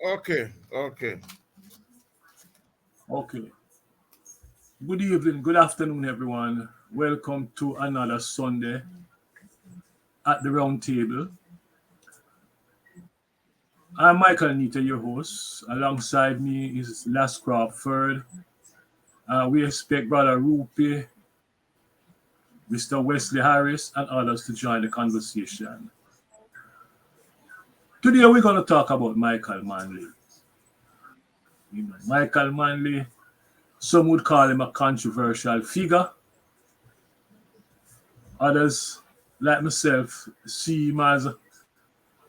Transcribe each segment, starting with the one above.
Okay, okay. Okay. Good evening, good afternoon, everyone. Welcome to another Sunday at the round table. I'm Michael Nita, your host. Alongside me is Les Crawford. We expect Brother Rupi, Mr. Wesley Harris, and others to join the conversation. Today, we're going to talk about Michael Manley. Michael Manley, some would call him a controversial figure. Others, like myself, see him as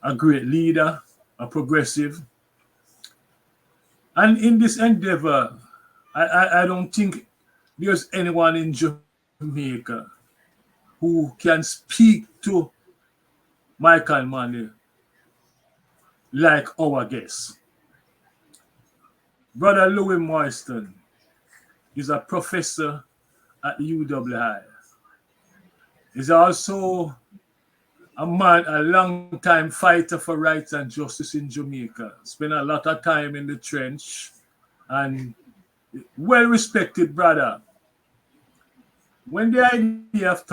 a great leader, a progressive. And in this endeavor, I don't think there's anyone in Jamaica who can speak to Michael Manley like our guest. Brother Louis Moyston is a professor at the UWI. He's also a long-time fighter for rights and justice in Jamaica. Spent a lot of time in the trench and well-respected brother. When the idea of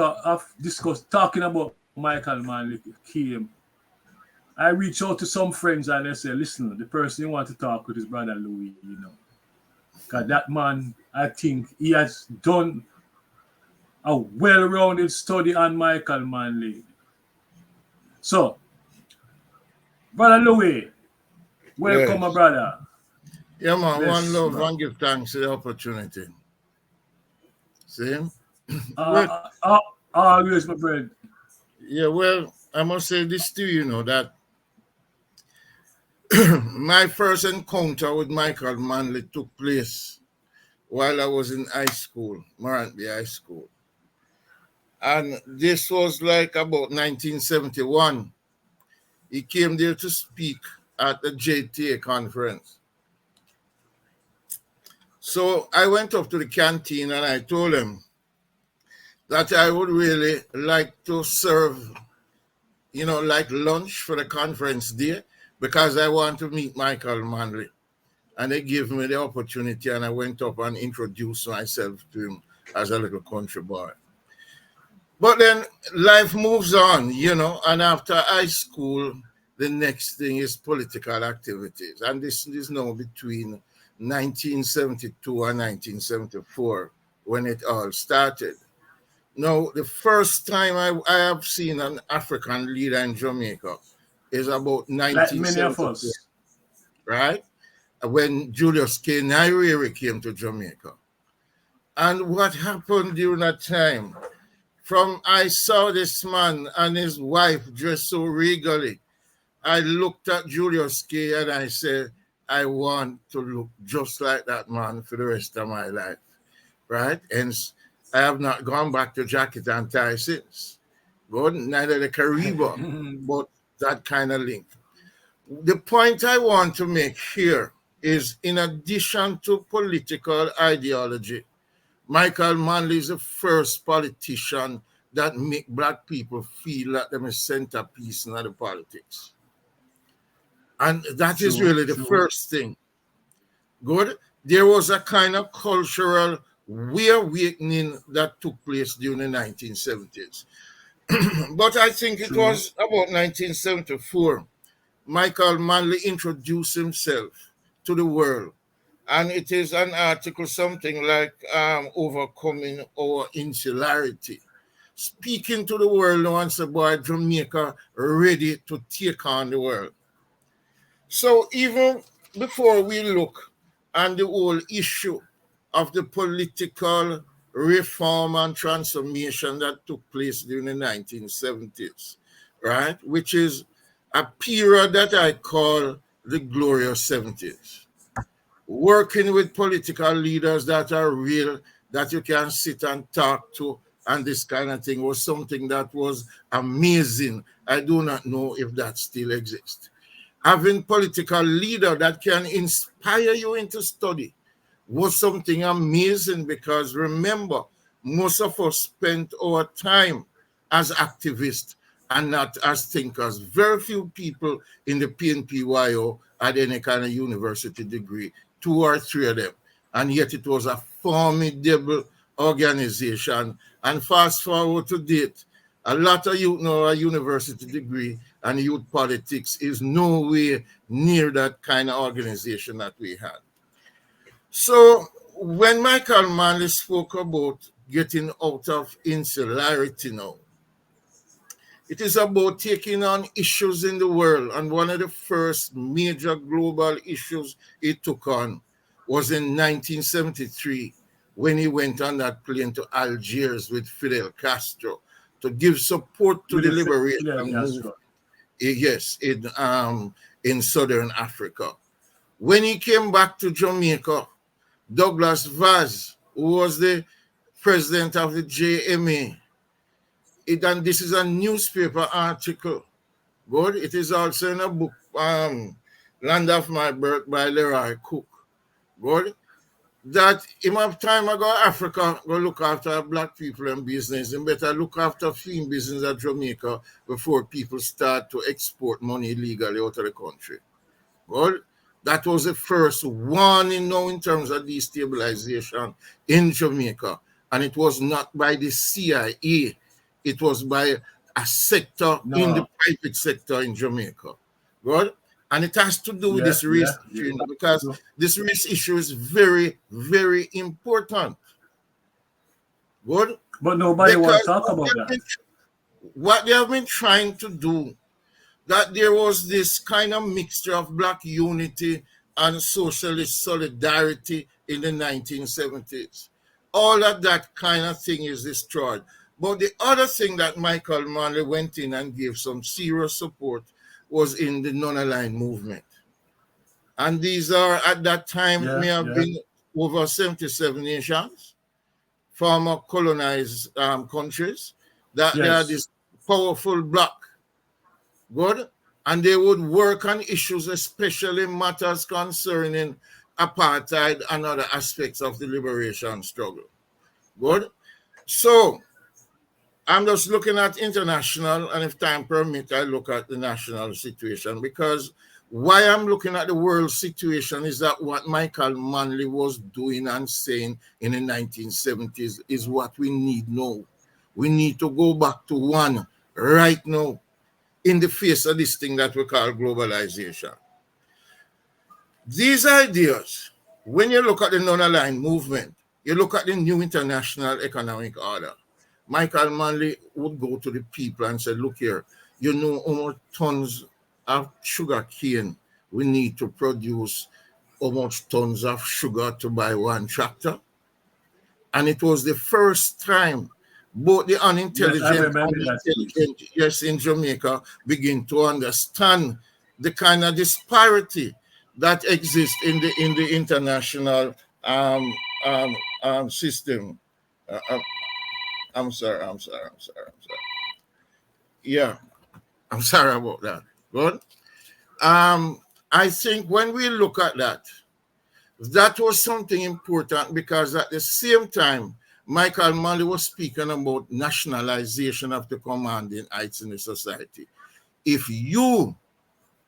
talking about Michael Manley came, I reached out to some friends and they said, listen, the person you want to talk with is Brother Louis, Because that man, I think he has done a well-rounded study on Michael Manley. So, Brother Louis, welcome, my Yes. brother. Yeah, man. One Bless, love man. and give thanks for the opportunity. See? Uh, Well, uh, uh, Always, my friend. yeah, well, I must say this to you, that my first encounter with Michael Manley took place while I was in high school, Marantby High School. And this was like about 1971. He came there to speak at the JTA conference. So I went up to the canteen and I told him that I would really like to serve, like lunch for the conference day because I want to meet Michael Manley. And they gave me the opportunity and I went up and introduced myself to him as a little country boy. But then life moves on, and after high school, the next thing is political activities. And this is now between 1972 and 1974 when it all started. Now, the first time I have seen an African leader in Jamaica is about Like many of 1974, us. right? When Julius K. Nyerere came to Jamaica. And what happened during that time? From I saw this man and his wife dressed so regally, I looked at Julius K. and I said, I want to look just like that man for the rest of my life, right? And I have not gone back to jacket and tie since. Good, neither the Caribbean, but that kind of link. The point I want to make here is in addition to political ideology, Michael Manley is the first politician that make black people feel like they're a centerpiece in the politics. And that is True, really the true. first thing. Good. There was a kind of cultural reawakening that took place during the 1970s. But I think it True. was about 1974. Michael Manley introduced himself to the world. And it is an article, something like Overcoming Our Insularity. Speaking to the world once about Jamaica ready to take on the world. So even before we look at the whole issue of the political reform and transformation that took place during the 1970s, right, which is a period that I call the glorious 70s. Working with political leaders that are real, that you can sit and talk to, and this kind of thing was something that was amazing. I do not know if that still exists. Having political leader that can inspire you into study was something amazing because remember, most of us spent our time as activists and not as thinkers. Very few people in the PNPYO had any kind of university degree, two or three of them. And yet it was a formidable organization. And fast forward to date, a lot of youth know a university degree, and youth politics is nowhere near that kind of organization that we had. So when Michael Manley spoke about getting out of insularity now, it is about taking on issues in the world. And one of the first major global issues he took on was in 1973 when he went on that plane to Algiers with Fidel Castro to give support to With the the liberation Fidel movement. Castro. Yes, in Southern Africa. When he came back to Jamaica, Douglas Vaz, who was the president of the JMA, and this is a newspaper article. Good. It is also in a book, Land of My Birth by Leroy Cook. Good. That him have time ago Africa go look after black people and business, and better look after film business at Jamaica before people start to export money illegally out of the country. Well, that was the first warning now in terms of destabilization in Jamaica. And it was not by the CIA, it was by a sector in the No. private sector in Jamaica. Good? And it has to do with Yeah, this yeah, race yeah. issue because this race issue is very, very important. Good? But nobody want to Because talk about that. what they have been trying to do, that there was this kind of mixture of black unity and socialist solidarity in the 1970s. All of that kind of thing is destroyed. But the other thing that Michael Manley went in and gave some serious support was in the non-aligned movement. And these are, at that time, may Yeah, have yeah, been over 77 nations, former colonized countries, that they are yes. this powerful bloc. Good. And they would work on issues, especially matters concerning apartheid and other aspects of the liberation struggle. Good. So I'm just looking at international, and if time permit, I look at the national situation, because why I'm looking at the world situation is that what Michael Manley was doing and saying in the 1970s is what we need now. We need to go back to one right now in the face of this thing that we call globalization. These ideas, when you look at the non-aligned movement, you look at the new international economic order, Michael Manley would go to the people and say, look here, you know how much tons of sugar cane we need to produce, how much tons of sugar to buy one tractor? And it was the first time both the Yes, I unintelligent and remember the that speech. intelligent, yes, in Jamaica, begin to understand the kind of disparity that exists in the international um, system. Uh, uh, I'm sorry. Yeah, I'm sorry about that. Good. I think when we look at that, that was something important, because at the same time, Michael Manley was speaking about nationalization of the commanding heights in the society. If you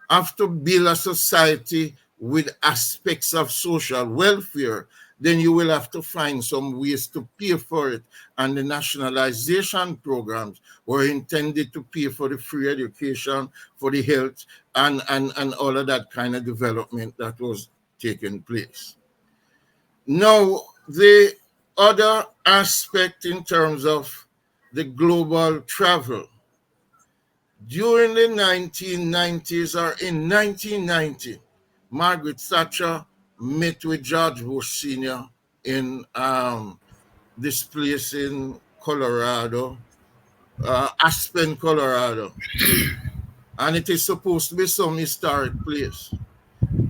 have to build a society with aspects of social welfare, then you will have to find some ways to pay for it. And the nationalization programs were intended to pay for the free education, for the health, and all of that kind of development that was taking place. Now, the other aspect in terms of the global travel, during the 1990s, or in 1990, Margaret Thatcher met with George Bush Sr. in this place in Colorado, Aspen, Colorado. And it is supposed to be some historic place.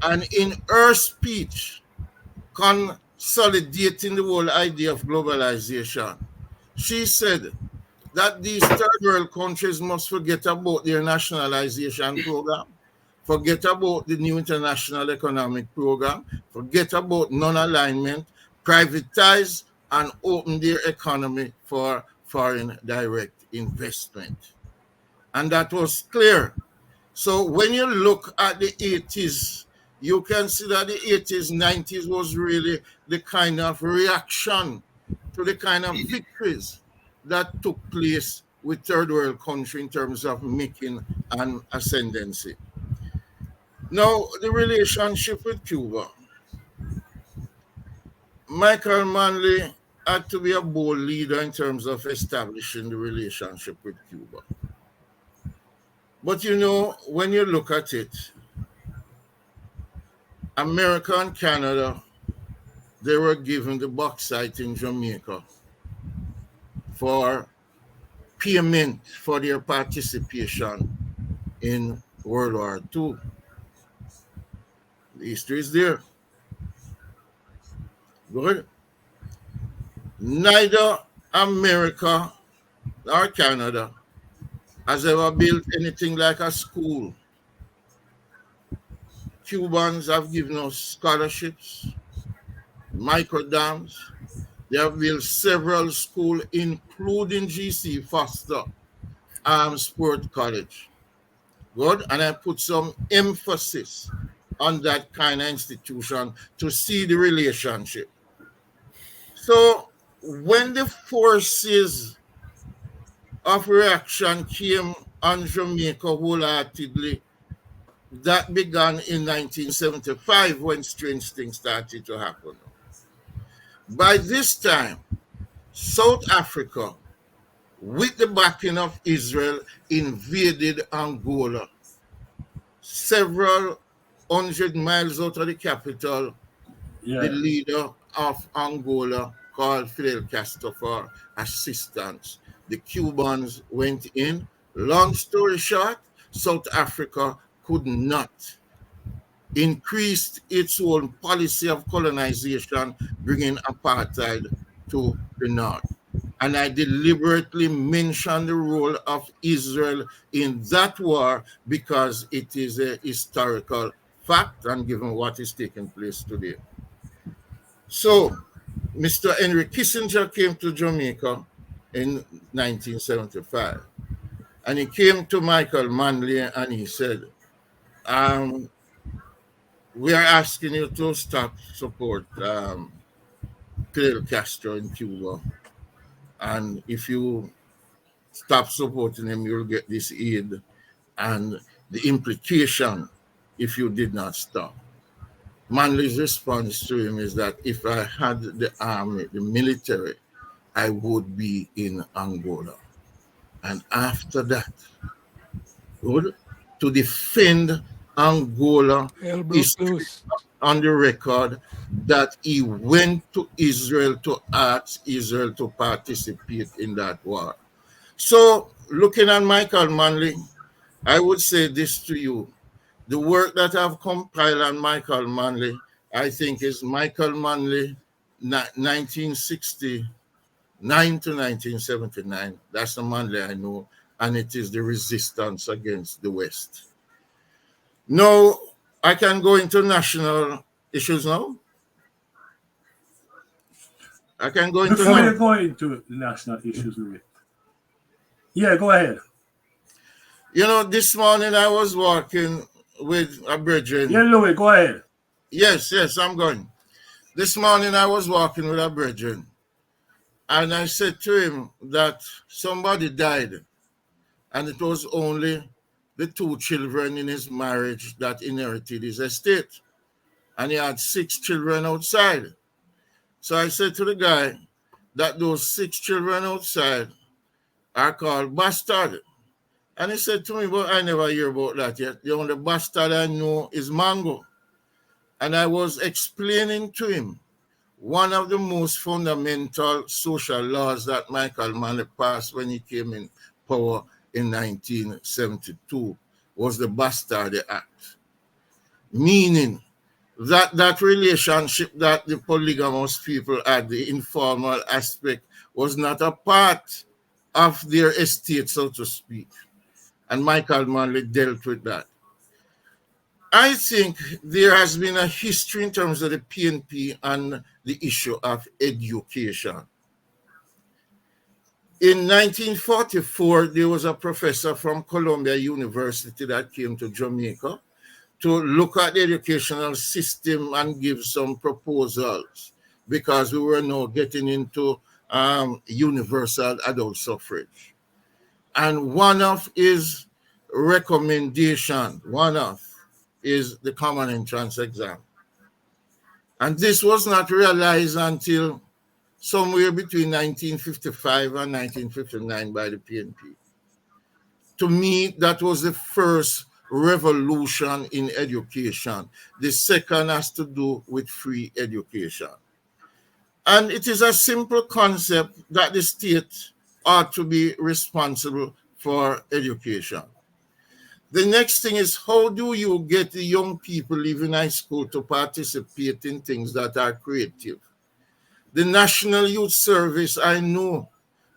And in her speech, consolidating the whole idea of globalization, she said that these third world countries must forget about their nationalization program, forget about the new international economic program, forget about non-alignment, privatize and open their economy for foreign direct investment. And that was clear. So when you look at the 80s you can see that the 80s, 90s was really the kind of reaction to the kind of victories that took place with third world country in terms of making an ascendancy. Now, the relationship with Cuba. Michael Manley had to be a bold leader in terms of establishing the relationship with Cuba. But you know, when you look at it, America and Canada, they were given the bauxite in Jamaica for payment for their participation in World War II. The history is there. Good. Neither America nor Canada has ever built anything like a school. Cubans have given us scholarships, micro dams. They have built several schools, including GC Foster Sport College. Good. And I put some emphasis on that kind of institution to see the relationship. So when the forces of reaction came on Jamaica wholeheartedly, that began in 1975 when strange things started to happen. By this time, South Africa, with the backing of Israel, invaded Angola. Several hundred miles out of the capital, the leader of Angola called Fidel Castro for assistance. The Cubans went in. Long story short, South Africa could not increase its own policy of colonization, bringing apartheid to the north. And I deliberately mention the role of Israel in that war because it is a historical fact and given what is taking place today. So, Mr. Henry Kissinger came to Jamaica in 1975. And he came to Michael Manley and he said, we are asking you to stop support Fidel Castro in Cuba. And if you stop supporting him, you'll get this aid. And the implication if you did not stop. Manley's response to him is that if I had the army, the military, I would be in Angola. And after that, to defend Angola is on the record that he went to Israel to ask Israel to participate in that war. So, looking at Michael Manley, I would say this to you. The work that I've compiled on Michael Manley, I think is Michael Manley 1969 to 1979. That's the Manley I know, and it is the resistance against the West. Now, I can go into national issues now. I can go into... Before you go into the national issues with it. Yeah, go ahead. You know, this morning I was walking with a brethren. Yeah, Louis, go ahead. Yes, I'm going. This morning I was walking with a brethren, and I said to him that somebody died, and it was only the 2 children in his marriage that inherited his estate, and he had 6 children outside. So I said to the guy that those 6 children outside are called bastard. And he said to me, but I never hear about that yet. The only bastard I know is Mango. And I was explaining to him one of the most fundamental social laws that Michael Manley passed when he came in power in 1972 was the Bastardy Act. Meaning that relationship that the polygamous people had, the informal aspect, was not a part of their estate, so to speak. And Michael Manley dealt with that. I think there has been a history in terms of the PNP and the issue of education. In 1944, there was a professor from Columbia University that came to Jamaica to look at the educational system and give some proposals, because we were now getting into universal adult suffrage. And one of his recommendation, is the common entrance exam. And this was not realized until somewhere between 1955 and 1959 by the PNP. To me, that was the first revolution in education. The second has to do with free education. And it is a simple concept that the state ought to be responsible for education. The next thing is, how do you get the young people leaving high school to participate in things that are creative? The National Youth Service, I know,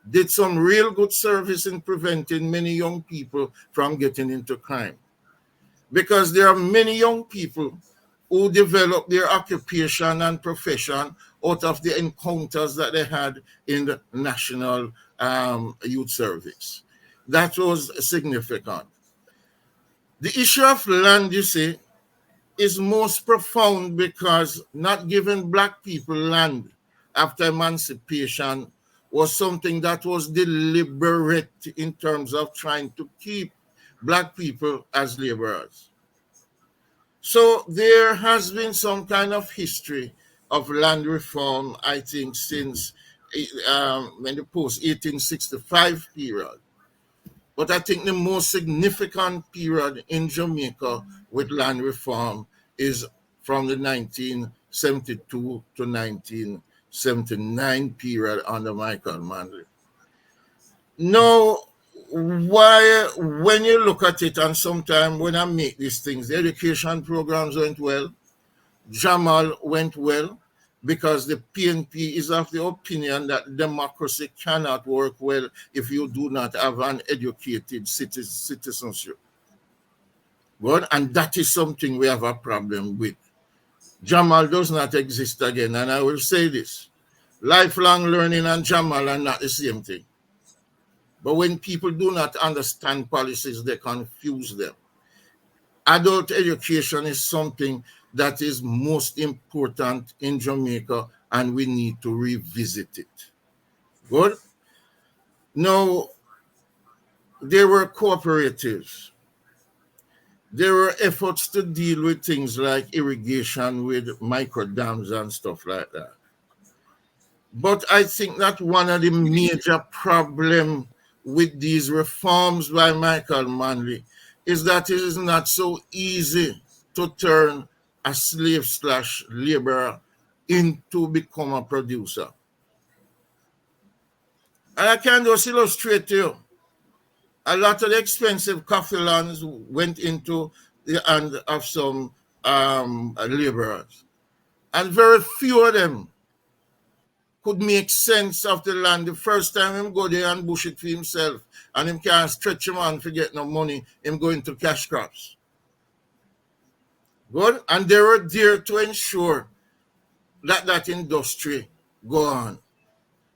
did some real good service in preventing many young people from getting into crime. Because there are many young people who develop their occupation and profession out of the encounters that they had in the National Youth Service. That was significant. The issue of land, you see, is most profound, because not giving Black people land after emancipation was something that was deliberate in terms of trying to keep Black people as laborers. So there has been some kind of history of land reform, I think, since when the post-1865 period. But I think the most significant period in Jamaica with land reform is from the 1972 to 1979 period under Michael Manley. Now, when you look at it, and sometimes when I make these things, the education programs went well, Jamal went well, because the PNP is of the opinion that democracy cannot work well if you do not have an educated citizenship. Good, and that is something we have a problem with. Jamal does not exist again, and I will say this. Lifelong learning and Jamal are not the same thing. But when people do not understand policies, they confuse them. Adult education is something that is most important in Jamaica, and we need to revisit it. Good? Now, there were cooperatives. There were efforts to deal with things like irrigation with micro dams and stuff like that. But I think that one of the major problems with these reforms by Michael Manley is that it is not so easy to turn a slave/laborer into become a producer. And I can just illustrate to you. A lot of the expensive coffee lands went into the hand of some laborers. And very few of them could make sense of the land. The first time him go there and bush it for himself, and him can't stretch him on to get no money, him go into cash crops. Good? And they were there to ensure that that industry go on.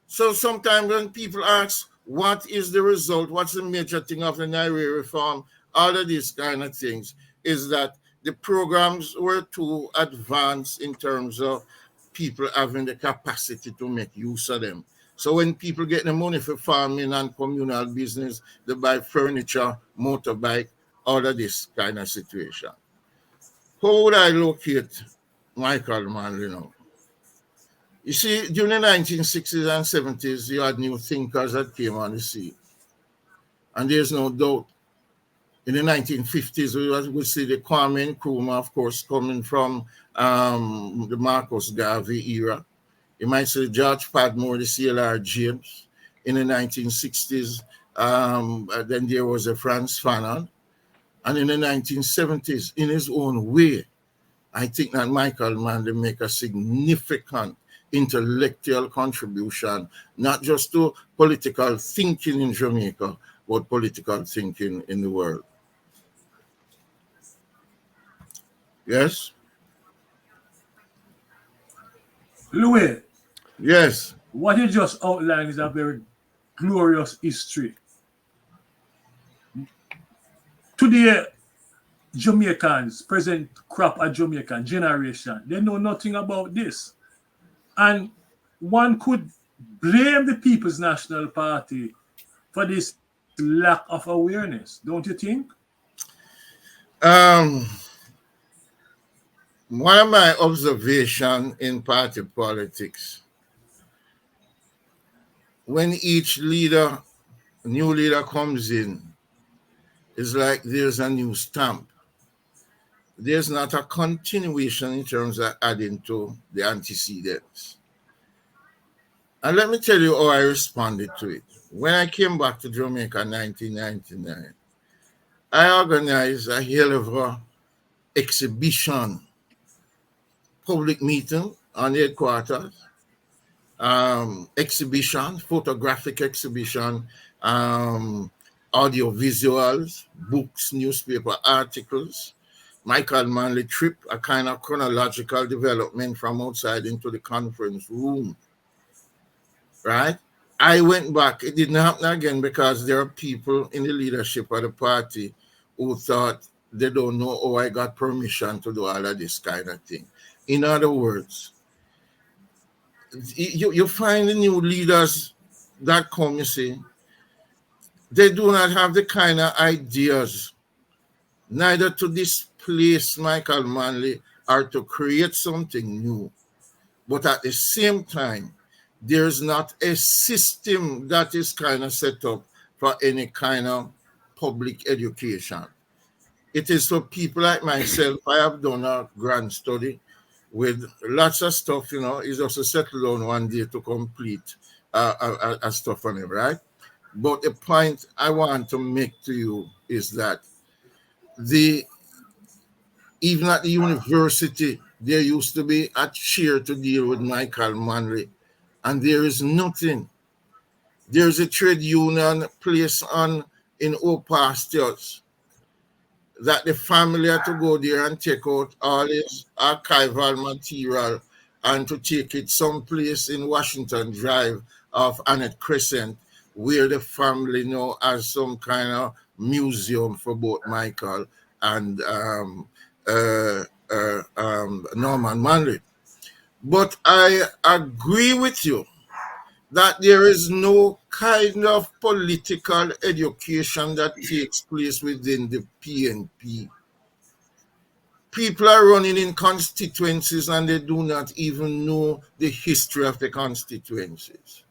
So sometimes when people ask, what is the result? What's the major thing of the Naira reform? All of these kind of things is that the programs were too advanced in terms of people having the capacity to make use of them. So when people get the money for farming and communal business, they buy furniture, motorbike, all of this kind of situation. How would I locate Michael Manley now? You see, during the 1960s and 70s, you had new thinkers that came on the scene. And there's no doubt. In the 1950s, we see the Kwame Nkrumah, of course, coming from the Marcus Garvey era. You might say George Padmore, the CLR James. In the 1960s, then there was a Frantz Fanon. And in the 1970s, in his own way, I think that Michael Manley make a significant intellectual contribution, not just to political thinking in Jamaica, but political thinking in the world. Yes? Louis, Yes. what you just outlined is a very glorious history. Today, Jamaicans, present crop of Jamaican generation, they know nothing about this. And one could blame the People's National Party for this lack of awareness, don't you think? Um, One of my observations in party politics, when each new leader comes in, it's like there's a new stamp. There's not a continuation in terms of adding to the antecedents. And let me tell you how I responded to it. When I came back to Jamaica in 1999, I organized a hell of a exhibition, public meeting on the headquarters, exhibition, photographic exhibition, um, audio visuals, books, newspaper articles, Michael Manley trip, a kind of chronological development from outside into the conference room, right? I went back. It didn't happen again because there are people in the leadership of the party who thought they don't know how I got permission to do all of this kind of thing. In other words, you find the new leaders that come, you see, they do not have the kind of ideas, neither to displace Michael Manley or to create something new. But at the same time, there's not a system that is kind of set up for any kind of public education. It is for people like myself. I have done a grand study with lots of stuff, He's also settled on one day to complete a stuff on it, right? But the point I want to make to you is that the even at the university, there used to be a chair to deal with Michael Manley, and there is nothing. There's a trade union place on in Old Pastures that the family had to go there and take out all his archival material and to take it someplace in Washington Drive off Annette Crescent, where the family now has some kind of museum for both Michael and Norman Manley. But I agree with you that there is no kind of political education that takes place within the PNP. People are running in constituencies and they do not even know the history of the constituencies.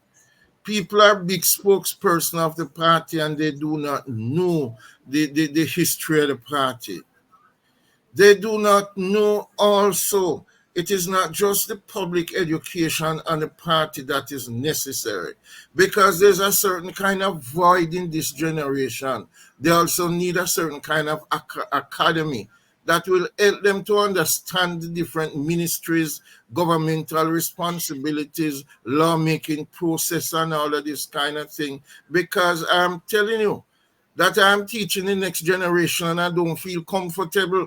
People are big spokesperson of the party and they do not know the history of the party. They do not know also it is not just the public education and the party that is necessary, because there's a certain kind of void in this generation. They also need a certain kind of academy that will help them to understand the different ministries, governmental responsibilities, lawmaking process, and all of this kind of thing. Because I'm telling you that I'm teaching the next generation and I don't feel comfortable.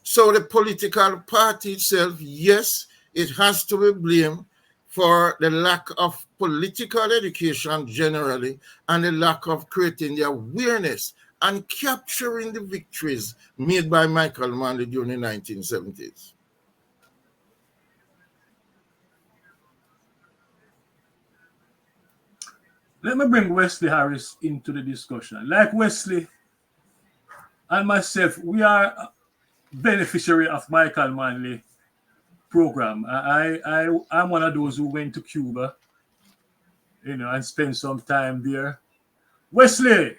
So the political party itself, yes, it has to be blamed for the lack of political education generally and the lack of creating the awareness and capturing the victories made by Michael Manley during the 1970s. Let me bring Wesley Harris into the discussion. Like Wesley and myself, we are beneficiary of Michael Manley program. I'm one of those who went to Cuba, and spent some time there. Wesley,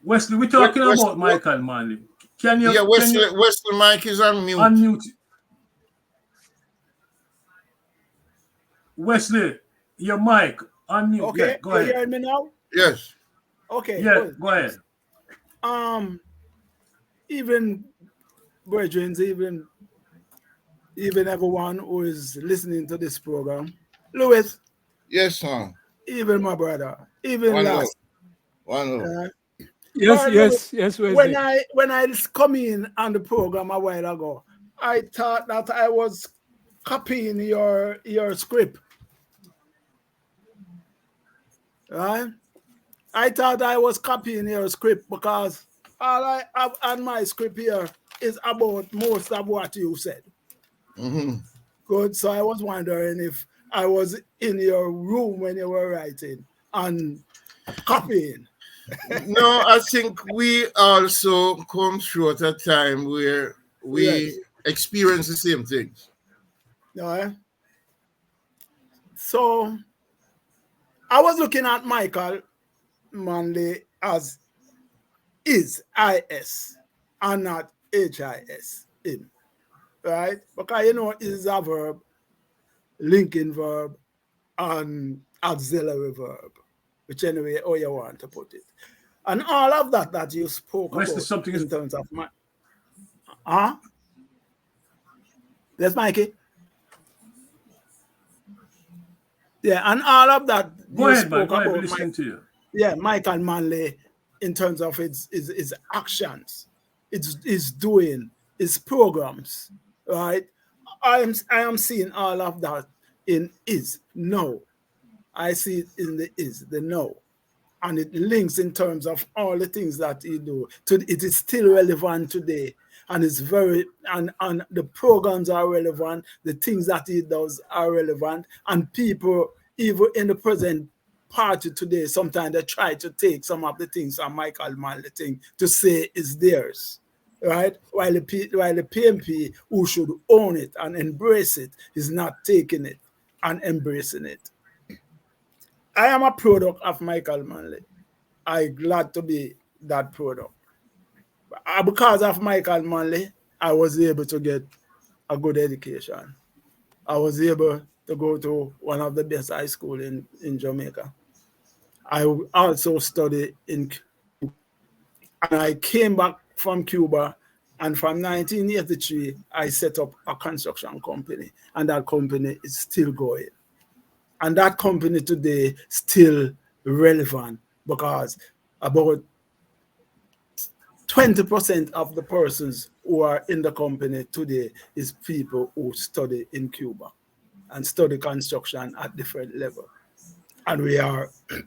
we're talking about Michael Manley. Wesley Mike is on mute. Unmute. Wesley, your mic unmute. Okay, Yeah, go ahead. You hear me now? Yes. Okay. Yeah, Good. go ahead. Even brethren, even everyone who is listening to this program, Louis. Yes, sir. Even my brother, even One last. Yes, Wesley. When I come in on the program a while ago, I thought that I was copying your script, right? I thought I was copying your script because all I have on my script here is about most of what you said. Mm-hmm. Good. So I was wondering if I was in your room when you were writing and copying. No, I think we also come through at a time where we Yes. experience the same things. No, eh? So I was looking at Michael Manley as is IS and not HIS in, right? Because you know is a verb, linking verb, and auxiliary verb, which anyway, how you want to put it. And all of that you spoke Where's the about something is in terms of my Yes, Mikey. Yeah, and all of that go you ahead, man. spoke Go ahead, we're about listening to you. Michael Manley in terms of its actions, its doing, its programs, right? I am seeing all of that in is no. I see it in the is, the no. And it links in terms of all the things that he do. It is still relevant today. And it's very and the programs are relevant, the things that he does are relevant, and people even in the present party today, sometimes they try to take some of the things from Michael Manley thing to say is theirs. Right? While the PMP who should own it and embrace it is not taking it and embracing it. I am a product of Michael Manley. I'm glad to be that product. Because of Michael Manley, I was able to get a good education. I was able to go to one of the best high school in Jamaica. I also studied in Cuba. And I came back from Cuba, and from 1983, I set up a construction company, and that company is still going. And that company today still relevant because about 20% of the persons who are in the company today is people who study in Cuba and study construction at different level. And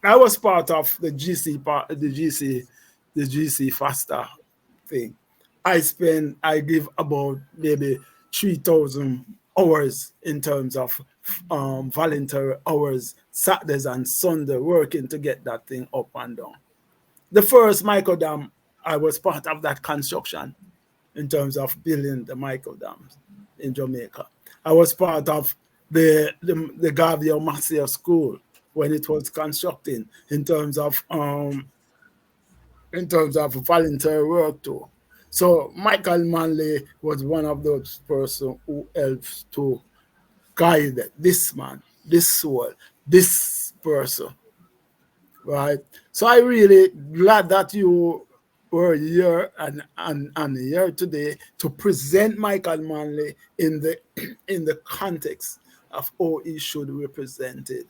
I was part of the GC faster thing. I give about maybe 3,000 hours in terms of voluntary hours, Saturdays and Sunday, working to get that thing up and down. The first micro dam, I was part of that construction in terms of building the micro dams in Jamaica. I was part of the Gavia Masia School when it was constructing in terms of voluntary work too. So Michael Manley was one of those persons who helps to guide this man, this soul, this person, right? So I really glad that you were here and here today to present Michael Manley in the in the context of how he should represent it.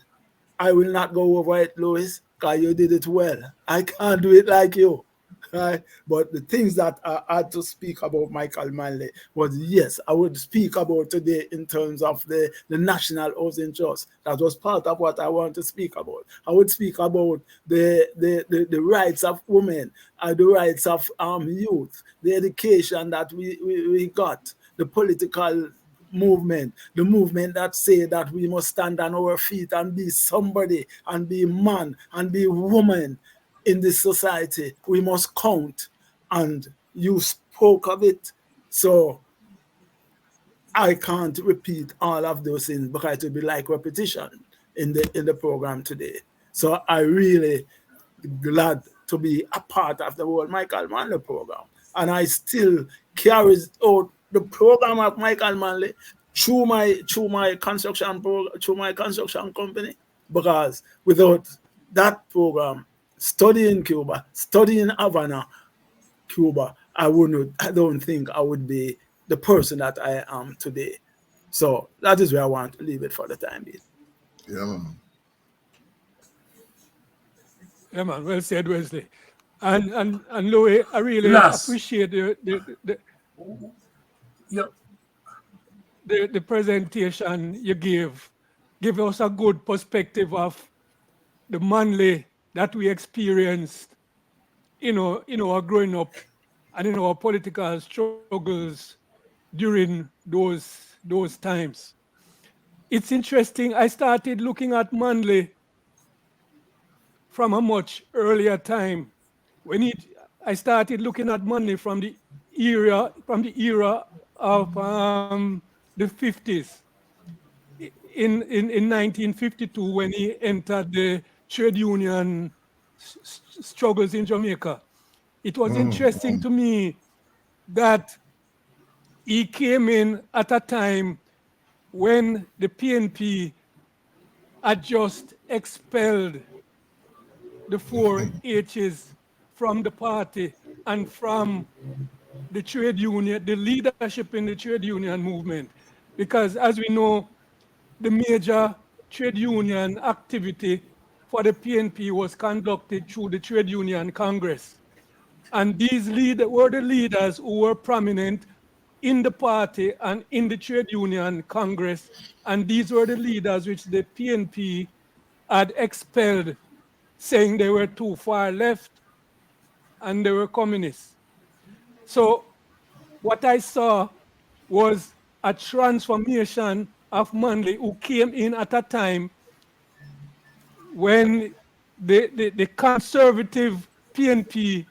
I will not go over it, Louis, because you did it well. I can't do it like you. Right? But the things that I had to speak about Michael Manley was, yes, I would speak about today in terms of the National Housing Trust. That was part of what I want to speak about. I would speak about the rights of women, the rights of youth, the education that we got, the political movement, the movement that say that we must stand on our feet and be somebody and be man and be woman in this society. We must count, and you spoke of it. So I can't repeat all of those things because it would be like repetition in the program today. So I really glad to be a part of the whole Michael Manley program. And I still carry out the program of Michael Manley through my construction company, because without that program, studying Cuba, studying Havana, Cuba, I don't think I would be the person that I am today. So that is where I want to leave it for the time being. Yeah, man. Yeah, man. Well said, Wesley. And Louis, I really Last. appreciate Yep. the presentation you gave. Give us a good perspective of the Manley that we experienced, in our growing up and in our political struggles during those times. It's interesting. I started looking at Manley from a much earlier time. When I started looking at Manley from the era of the 50s. In 1952, when he entered the trade union struggles in Jamaica, it was interesting to me that he came in at a time when the PNP had just expelled the four H's from the party and from the trade union, the leadership in the trade union movement. Because as we know, the major trade union activity for the PNP was conducted through the Trade Union Congress. And these were the leaders who were prominent in the party and in the Trade Union Congress. And these were the leaders which the PNP had expelled, saying they were too far left and they were communists. So what I saw was a transformation of Manley, who came in at a time when the conservative PNP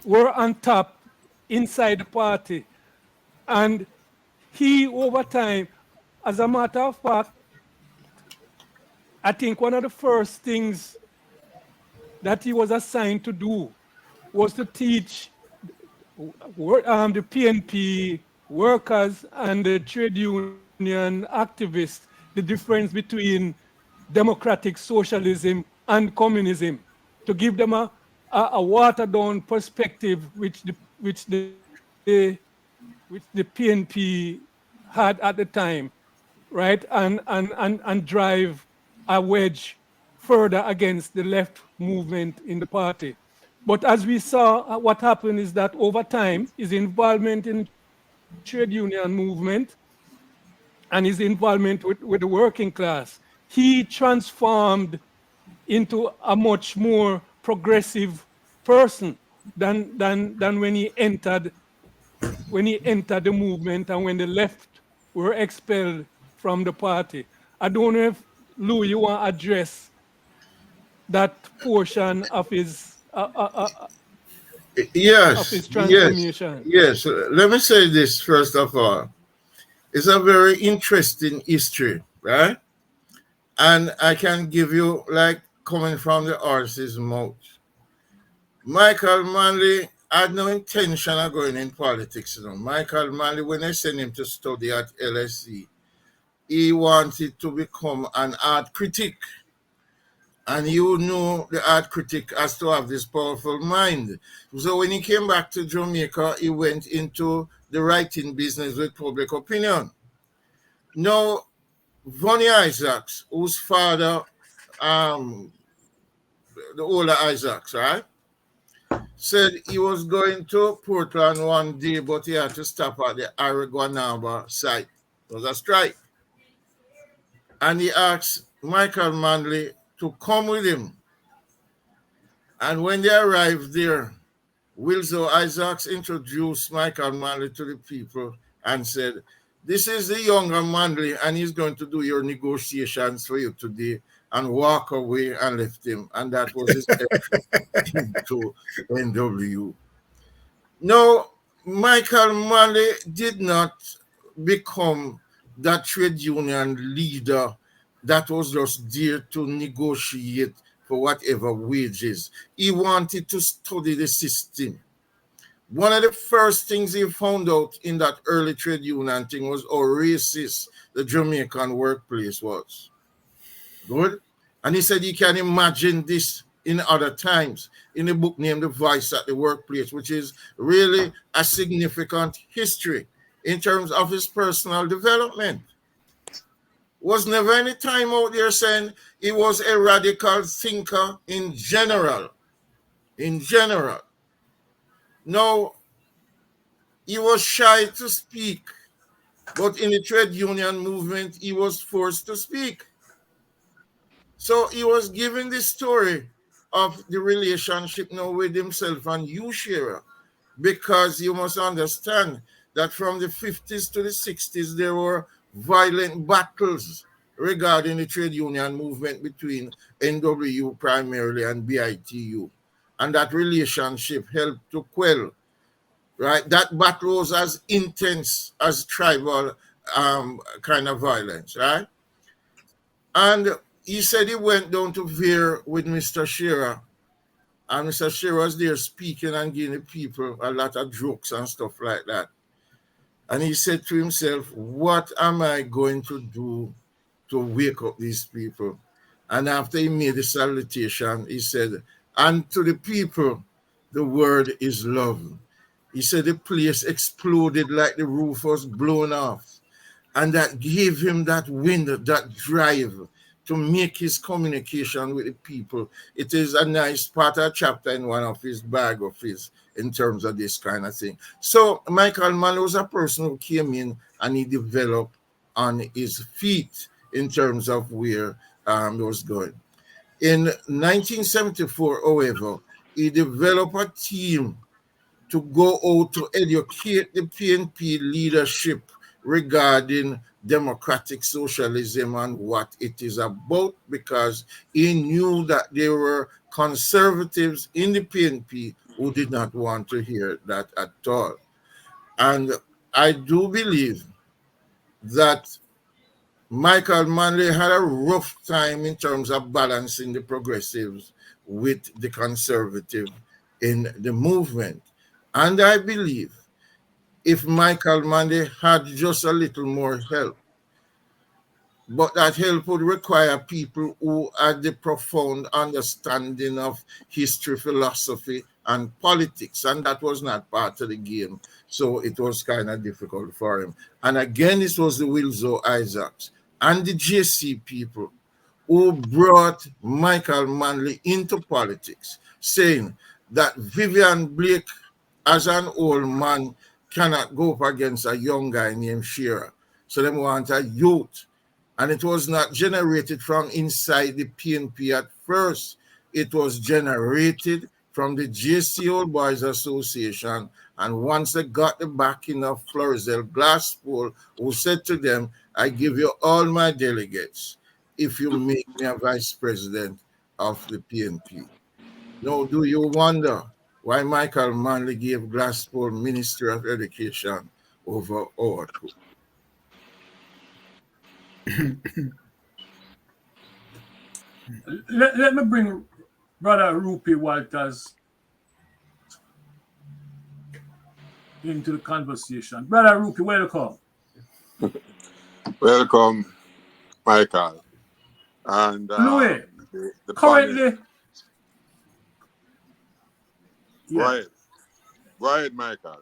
were on top inside the party. And he, over time, as a matter of fact, I think one of the first things that he was assigned to do was to teach the PNP workers and the trade union activists the difference between democratic socialism and communism, to give them a watered down perspective which the PNP had at the time, right? And drive a wedge further against the left movement in the party. But as we saw, what happened is that over time, his involvement in trade union movement and his involvement with the working class, he transformed into a much more progressive person than when he entered the movement and when the left were expelled from the party. I don't know if Louis, you want to address that portion of Yes, his yes, transformation. yes. Let me say this first of all. It's a very interesting history, right? And I can give you, like, coming from the horse's mouth. Michael Manley had no intention of going in politics. Michael Manley, when I sent him to study at LSE, he wanted to become an art critic. And you know the art critic has to have this powerful mind. So when he came back to Jamaica, he went into the writing business with public opinion. Now, Vonnie Isaacs, whose father, um, the older Isaacs, right, said he was going to Portland one day, but he had to stop at the Araguanaba site. It was a strike. And he asked Michael Manley to come with him. And when they arrived there, Wilzo Isaacs introduced Michael Manley to the people and said, "This is the younger Manley, and he's going to do your negotiations for you today," and walk away and left him. And that was his entry into NW. No, Michael Manley did not become that trade union leader that was just there to negotiate for whatever wages. He wanted to study the system. One of the first things he found out in that early trade union thing was how racist the Jamaican workplace was. Good. And he said he can imagine this in other times in a book named The Voice at the Workplace, which is really a significant history in terms of his personal development. Was never any time out there saying he was a radical thinker in general. In general. No, he was shy to speak, but in the trade union movement, he was forced to speak. So he was giving the story of the relationship now with himself and you, Shearer, because you must understand that from the 50s to the 60s, there were violent battles regarding the trade union movement between NW primarily and BITU. And that relationship helped to quell, right? That battle was as intense as tribal kind of violence, right? And he said he went down to Veer with Mr. Shearer. And Mr. Shearer was there speaking and giving the people a lot of jokes and stuff like that. And he said to himself, what am I going to do to wake up these people? And after he made the salutation, he said, and to the people, the word is love. He said the place exploded like the roof was blown off. And that gave him that wind, that drive to make his communication with the people. It is a nice part of chapter in one of his biographies in terms of this kind of thing. So Michael Manley was a person who came in and he developed on his feet in terms of where it was going. In 1974, however, he developed a team to go out to educate the PNP leadership regarding democratic socialism and what it is about, because he knew that there were conservatives in the PNP who did not want to hear that at all. And I do believe that Michael Manley had a rough time in terms of balancing the progressives with the conservative in the movement. And I believe if Michael Manley had just a little more help, but that help would require people who had the profound understanding of history, philosophy, and politics, and that was not part of the game. So it was kind of difficult for him. And again, it was the Wilzo Isaacs and the JC people who brought Michael Manley into politics, saying that Vivian Blake, as an old man, cannot go up against a young guy named Shearer. So they want a youth. And it was not generated from inside the PNP at first. It was generated from the JC Old Boys Association. And once they got the backing of Florizel Glasspool, who said to them, I give you all my delegates if you make me a vice president of the PNP. Now, do you wonder why Michael Manley gave Glasspool Ministry of Education over Howard Cook? Let me bring Brother Rupie Walters into the conversation. Brother Rupie, welcome. Welcome, Michael. And Louis, the currently, yeah. Go ahead, Michael.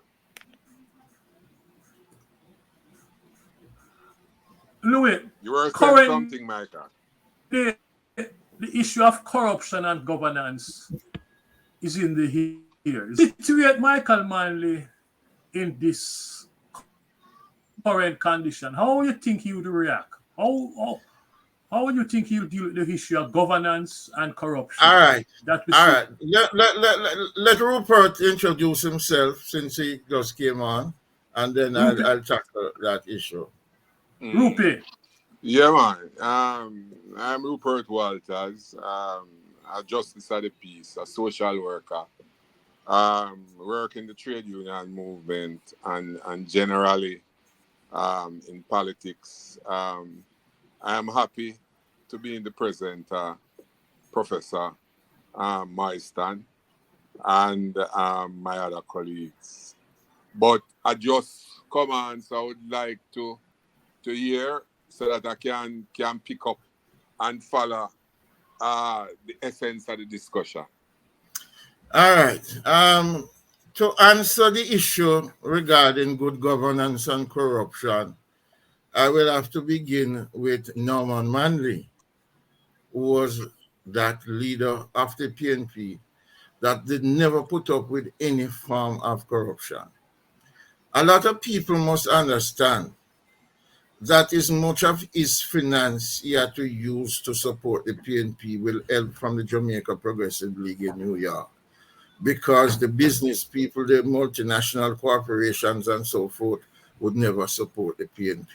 Louis, you were saying something, Michael. The issue of corruption and governance is in the here. Situate Michael Manley in this current condition, how do you think he would react? How would you think he would deal with the issue of governance and corruption? All right. That we All see. right. Let Rupert introduce himself since he just came on, and then I'll tackle that issue. Rupert. Yeah, man. I'm Rupert Walters. A justice of the peace, a social worker. Work in the trade union movement and generally in politics. I am happy to be in the present, Professor Moyston and my other colleagues. But I just come on, so I would like to hear so that I can pick up and follow the essence of the discussion. All right. To answer the issue regarding good governance and corruption, I will have to begin with Norman Manley, who was that leader of the PNP that did never put up with any form of corruption. A lot of people must understand that is much of his finance he had to use to support the PNP will help from the Jamaica Progressive League in New York, because the business people, the multinational corporations and so forth would never support the PNP.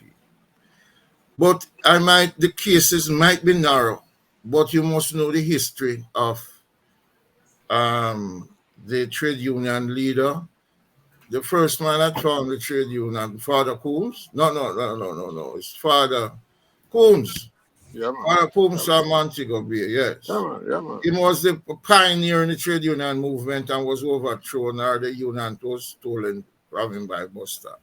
But the cases might be narrow, but you must know the history of the trade union leader. The first man that found the trade union, Father Coombs. No. It's Father Coombs. Yeah, man. Father Coombs Yeah, from Montego Bay, yes. yeah, man. He was the pioneer in the trade union movement and was overthrown, or the union was stolen from him by Buster.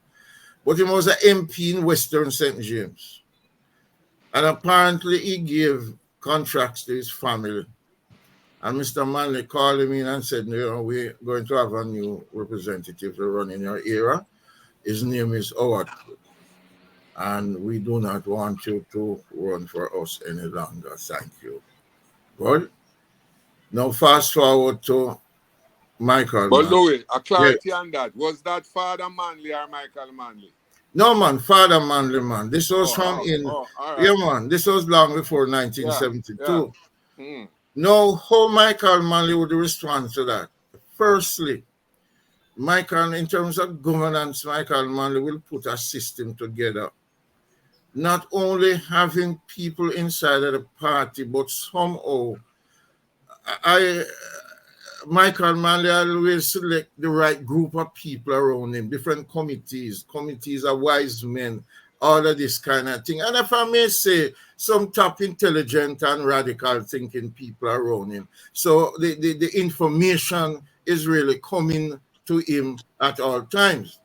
But he was an MP in Western St. James. And apparently he gave contracts to his family. And Mr. Manley called him in and said, we're going to have a new representative to run in your era. His name is Howard. And we do not want you to run for us any longer. Thank you. Good. Now fast forward to Michael. But Louis, a clarity Yes. on that. Was that Father Manley or Michael Manley? No, man, Father Manley, man. This was all right. Yeah, man. This was long before 1972. Yeah. Now, how Michael Manley would respond to that? Firstly, Michael, in terms of governance, Michael Manley will put a system together. Not only having people inside of the party, but somehow, Michael Manley always select the right group of people around him, different committees of wise men, all of this kind of thing. And if I may say, some top intelligent and radical thinking people around him. So the information is really coming to him at all times.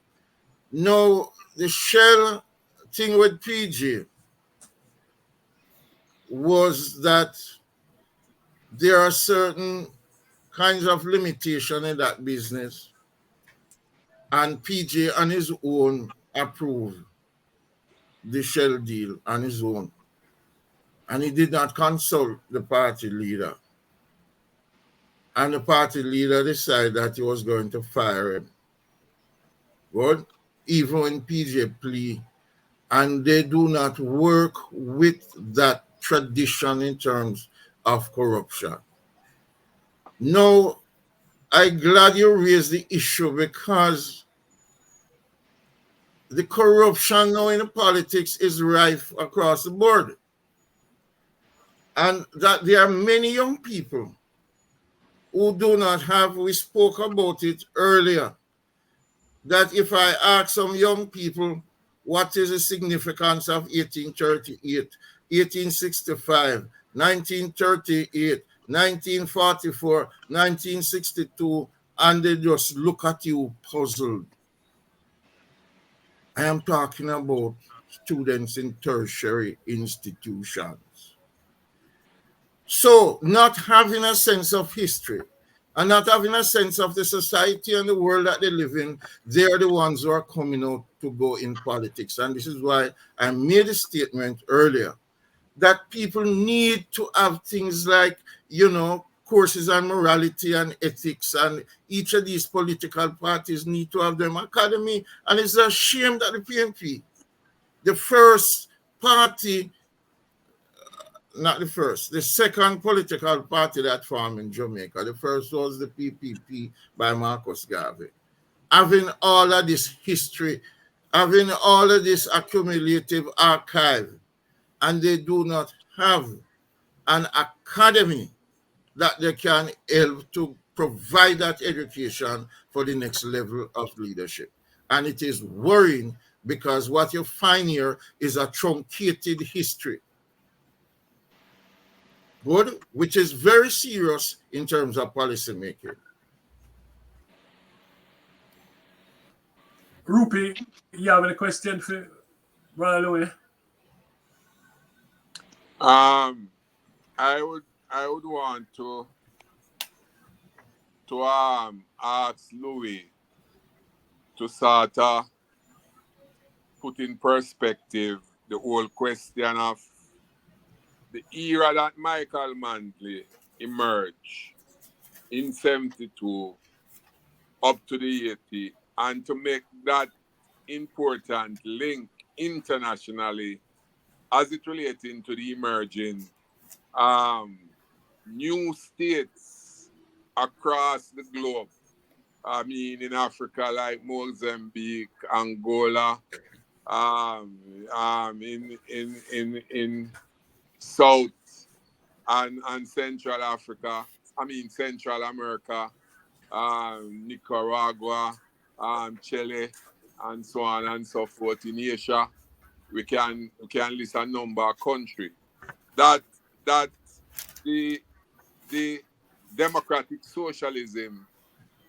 Now, the Shell thing with PG was that there are certain kinds of limitation in that business, and PJ on his own approved the Shell deal on his own, and he did not consult the party leader, and the party leader decided that he was going to fire him. Good. Even when PJ plea, and they do not work with that tradition in terms of corruption. Now, I'm glad you raised the issue, because the corruption now in the politics is rife across the board. And that there are many young people who do not have, we spoke about it earlier, that if I ask some young people what is the significance of 1838, 1865, 1938, 1944, 1962, and they just look at you puzzled. I am talking about students in tertiary institutions. So, not having a sense of history and not having a sense of the society and the world that they live in, they're the ones who are coming out to go in politics. And this is why I made a statement earlier that people need to have things like, courses on morality and ethics, and each of these political parties need to have them academy. And it's a shame that the PNP, the first party, not the first, the second political party that formed in Jamaica. The first was the PPP by Marcus Garvey. Having all of this history, having all of this accumulative archive, and they do not have an academy that they can help to provide that education for the next level of leadership. And it is worrying, because what you find here is a truncated history. Good, which is very serious in terms of policy making. Rupi, you have any question for Brother Louis? I would want to ask Louis to sort of put in perspective the whole question of the era that Michael Manley emerged in 72 up to the 80, and to make that important link internationally as it relating to the emerging um, new states across the globe. I mean, in Africa, like Mozambique, Angola, in South and Central Africa. I mean, Central America, Nicaragua, Chile, and so on and so forth. In Asia, we can list a number of countries that that the the democratic socialism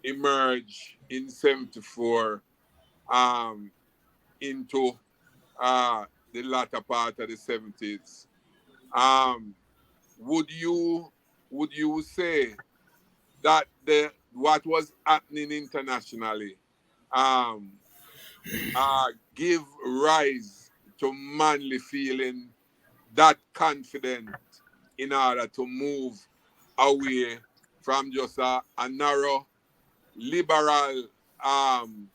emerged in '74 um, into the latter part of the '70s. Um, would you would you say that the what was happening internationally um, give rise to Manley feeling that confident in order to move away from just a narrow liberal um,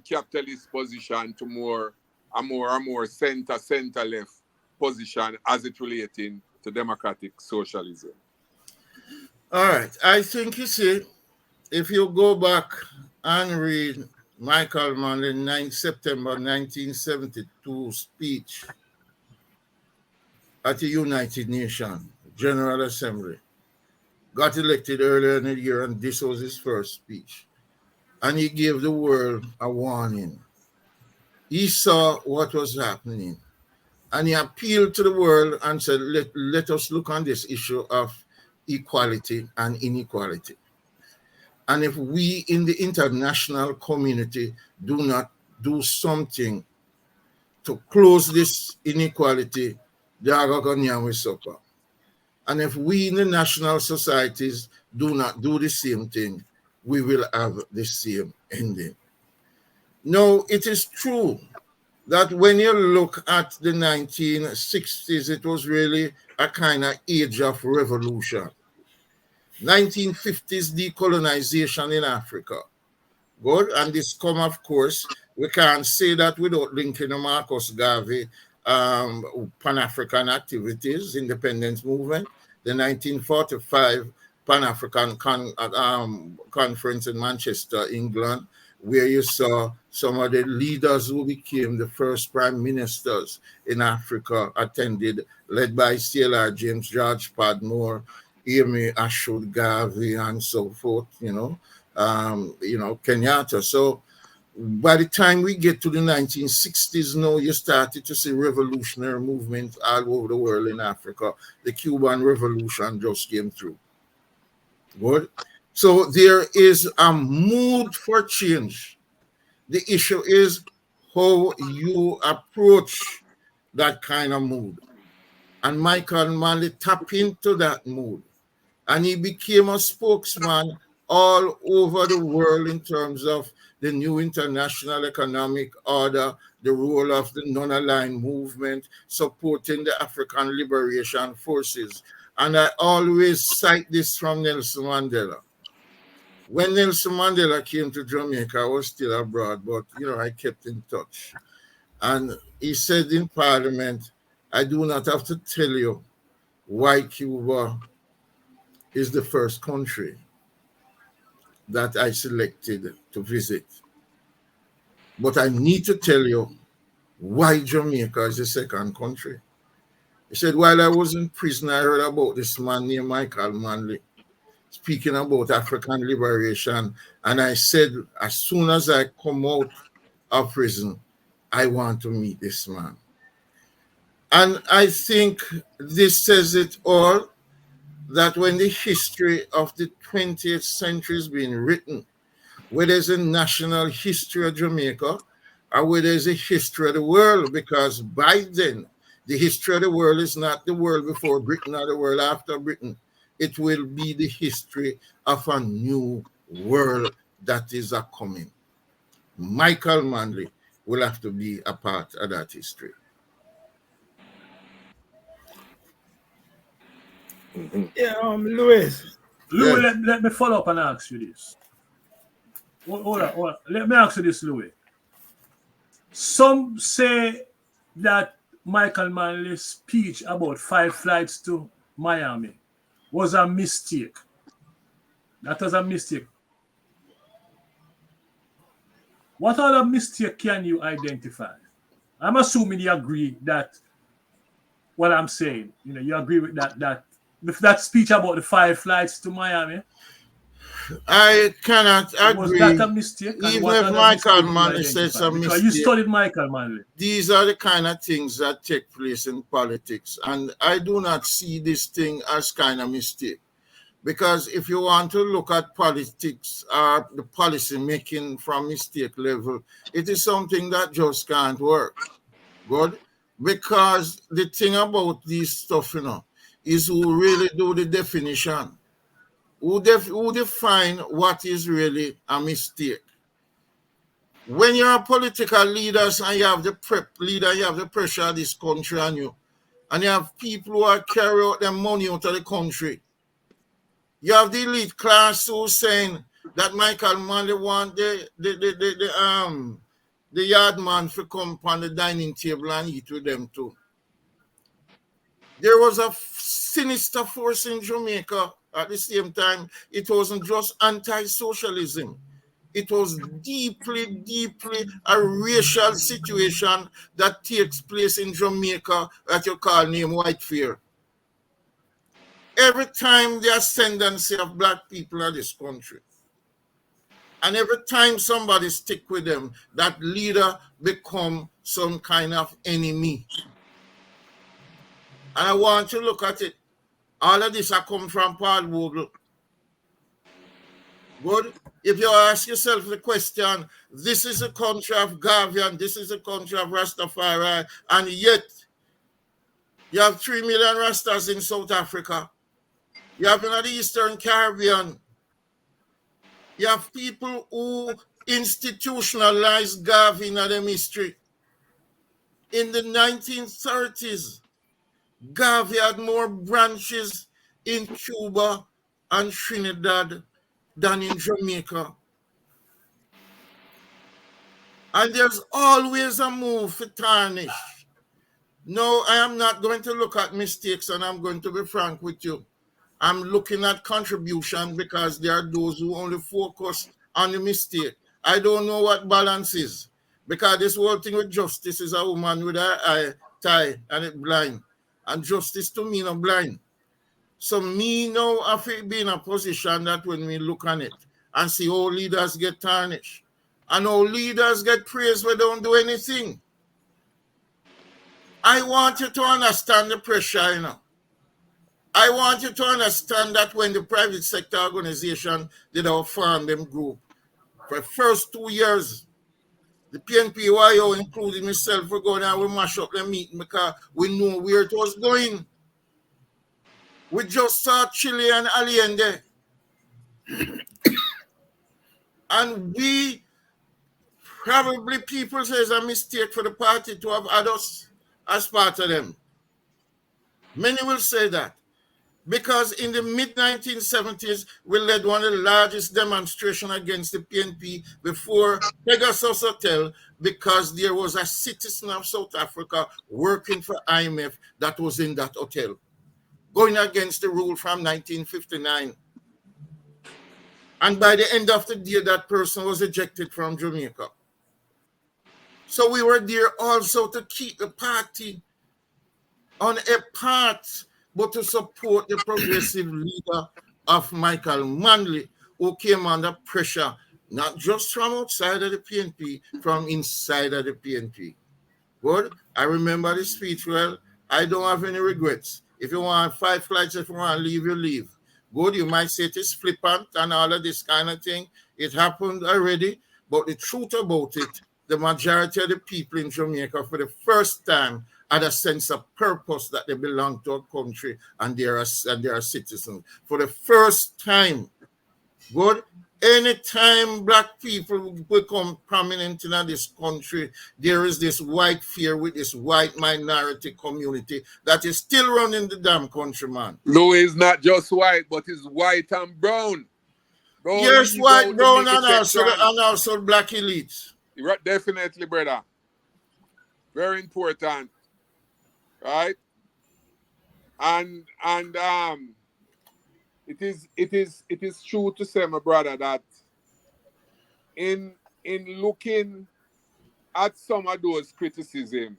capitalist position to more center left position as it relating to democratic socialism. All right. I think you see, if you go back and read Michael Manley's 9 September 1972 speech at the United Nations General Assembly, got elected earlier in the year, and this was his first speech. And he gave the world a warning. He saw what was happening, and he appealed to the world and said, let us look on this issue of equality and inequality. And if we in the international community do not do something to close this inequality, they are going to suffer. And if we in the national societies do not do the same thing, we will have the same ending. No, it is true that when you look at the 1960s, it was really a kind of age of revolution. 1950s decolonization in Africa. Good. And this come, of course, we can't say that without linking the Marcus Garvey Pan-African activities, independence movement, the 1945 Pan-African conference in Manchester, England, where you saw some of the leaders who became the first prime ministers in Africa attended, led by CLR James George Padmore, Amy Ashwood Garvey, and so forth, Kenyatta. So by the time we get to the 1960s, now you started to see revolutionary movements all over the world in Africa. The Cuban Revolution just came through. Good. So there is a mood for change. The issue is how you approach that kind of mood. And Michael Manley tapped into that mood. And he became a spokesman all over the world in terms of the new international economic order, the role of the non-aligned movement, supporting the African liberation forces. And I always cite this from Nelson Mandela. When Nelson Mandela came to Jamaica, I was still abroad, but I kept in touch. And he said in Parliament, I do not have to tell you why Cuba is the first country that I selected to visit. But I need to tell you why Jamaica is the second country. He said, while I was in prison, I heard about this man named Michael Manley speaking about African liberation. And I said, as soon as I come out of prison, I want to meet this man. And I think this says it all, that when the history of the 20th century is being written, where there's a national history of Jamaica, or where there's a history of the world, because by then, the history of the world is not the world before Britain or the world after Britain. It will be the history of a new world that is a coming. Michael Manley will have to be a part of that history. Yeah, Louis. Louis, Yes. let me follow up and ask you this. Hold on. Let me ask you this, Louis. Some say that Michael Manley's speech about 5 flights to Miami was a mistake. That was a mistake. What other mistake can you identify? I'm assuming you agree that what I'm saying, you agree with that speech about the 5 flights to Miami. I cannot Was agree. that a mistake? And Even what if other Michael mistake you Manley says identify? a Because you mistake, studied Michael Manley. these are the kind of things that take place in politics. And I do not see this thing as kind of mistake. Because if you want to look at politics or the policy making from mistake level, it is something that just can't work. Good? Because the thing about this stuff, is who really do the definition. Who define what is really a mistake. When you're a political leader and you have the leader, you have the pressure of this country on you, and you have people who are carrying out their money out of the country. You have the elite class who's saying that Michael Manley want the yard man to come on the dining table and eat with them too. There was a sinister force in Jamaica at the same time. It wasn't just anti-socialism. It was deeply, deeply a racial situation that takes place in Jamaica that you call name white fear. Every time the ascendancy of black people in this country, and every time somebody stick with them, that leader become some kind of enemy. And I want you to look at it. All of this have come from Paul Vogel. Good? If you ask yourself the question, this is a country of Garvey and this is a country of Rastafari, and yet you have 3 million Rastas in South Africa. You have in the Eastern Caribbean. You have people who institutionalized Garvey in their history. In the 1930s, Garvey had more branches in Cuba and Trinidad than in Jamaica. And there's always a move to tarnish. No, I am not going to look at mistakes, and I'm going to be frank with you. I'm looking at contribution because there are those who only focus on the mistake. I don't know what balance is, because this whole thing with justice is a woman with her eye tie and it blind. And justice to me not blind. So me now have to be in a position that when we look on it and see how leaders get tarnished and how leaders get praised when they don't do anything. I want you to understand the pressure, I want you to understand that when the private sector organization did our farm them group, for the first 2 years, the PNP-YO, including myself, we're going and we mash up the meeting because we knew where it was going. We just saw Chile and Allende. And we probably, people say it's a mistake for the party to have had us as part of them. Many will say that. Because in the mid-1970s, we led one of the largest demonstrations against the PNP before Pegasus Hotel, because there was a citizen of South Africa working for IMF that was in that hotel, going against the rule from 1959. And by the end of the day, that person was ejected from Jamaica. So we were there also to keep the party on a path, but to support the progressive leader of Michael Manley, who came under pressure, not just from outside of the PNP, from inside of the PNP. Good? I remember the speech well. I don't have any regrets. If you want 5 flights, if you want to leave, you leave. Good, you might say it is flippant and all of this kind of thing. It happened already, but the truth about it, the majority of the people in Jamaica for the first time had a sense of purpose that they belong to a country and they are citizens. For the first time, good, anytime black people become prominent in this country, there is this white fear with this white minority community that is still running the damn country, man. Louis is not just white, but he's white and brown. Don't yes, leave white, out brown, the and also black elites. Definitely, brother. Very important, right? And it is true to say, my brother, that in looking at some of those criticism,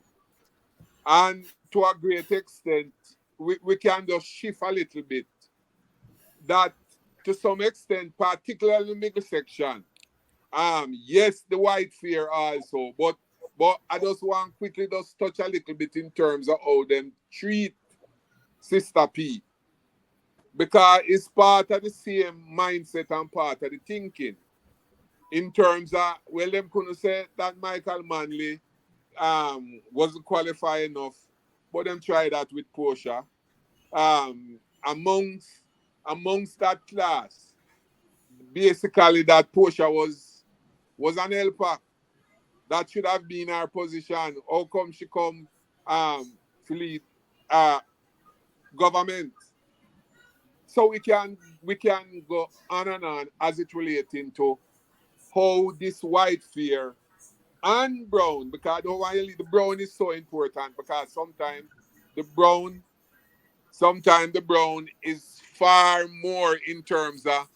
and to a great extent, we can just shift a little bit that to some extent, particularly in the middle section, yes, the white fear also, but I just want quickly just touch a little bit in terms of how them treat Sister P, because it's part of the same mindset and part of the thinking in terms of, well, them couldn't say that Michael Manley wasn't qualified enough, but them try that with Portia. Um, amongst that class, basically that Portia was an helper. That should have been her position. How come she come to lead uh government? So we can go on and on as it relating to how this white fear and brown, because I don't want to leave, the brown is so important, because the brown the brown is far more in terms of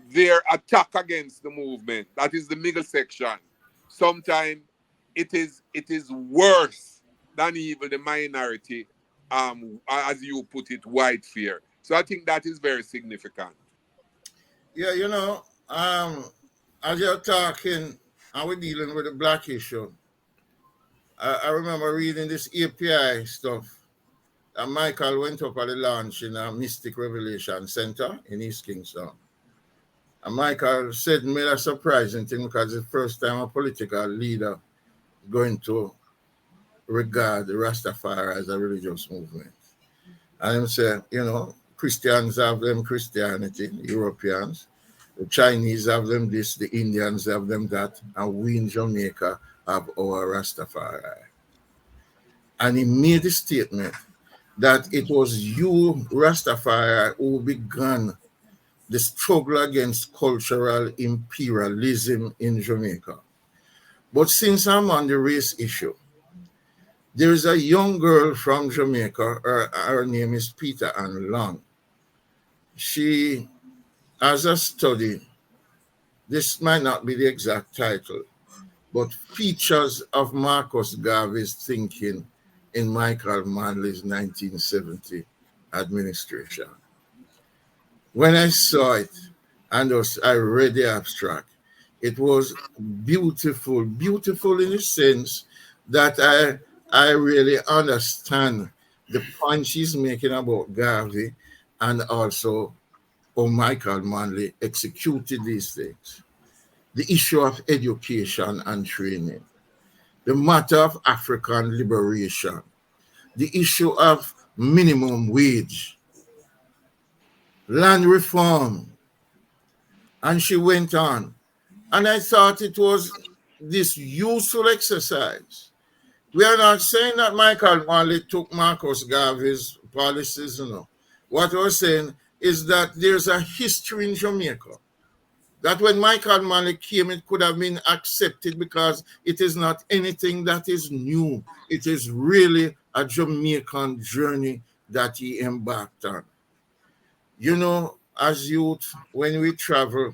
their attack against the movement. That is the middle section. Sometimes it is worse than even the minority, as you put it, white fear. So I think that is very significant. Yeah, as you're talking and we're dealing with the black issue, I remember reading this API stuff. And Michael went up at the launch in a Mystic Revelation Center in East Kingston. And Michael said made a surprising thing, because it's the first time a political leader going to regard the Rastafari as a religious movement. And he said, Christians have them Christianity, Europeans. The Chinese have them this, the Indians have them that, and we in Jamaica have our Rastafari. And he made the statement that it was you, Rastafari, who began the struggle against cultural imperialism in Jamaica. But since I'm on the race issue, there's a young girl from Jamaica, her name is Peter Ann Long. She has a study, this might not be the exact title, but features of Marcus Garvey's thinking in Michael Manley's 1970 administration. When I saw it and I read the abstract, it was beautiful, beautiful in the sense that I really understand the point she's making about Garvey, and also how Michael Manley executed these things. The issue of education and training, the matter of African liberation, the issue of minimum wage, land reform, and she went on. And I thought it was this useful exercise. We are not saying that Michael Manley took Marcus Garvey's policies, What we're saying is that there's a history in Jamaica that when Michael Manley came, it could have been accepted, because it is not anything that is new. It is really a Jamaican journey that he embarked on. As youth, when we travel,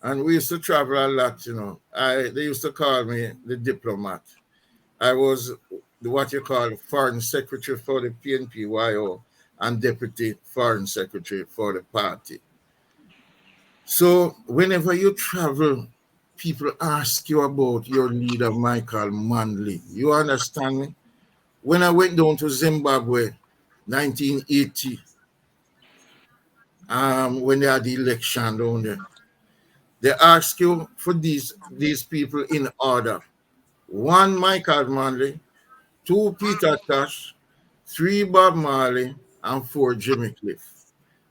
and we used to travel a lot, they used to call me the diplomat. I was what you call foreign secretary for the PNPYO and deputy foreign secretary for the party. So whenever you travel, people ask you about your leader, Michael Manley. You understand me? When I went down to Zimbabwe, 1980, when they had the election down there, they ask you for these people in order. One, Michael Manley; two, Peter Tosh; three, Bob Marley; and four, Jimmy Cliff.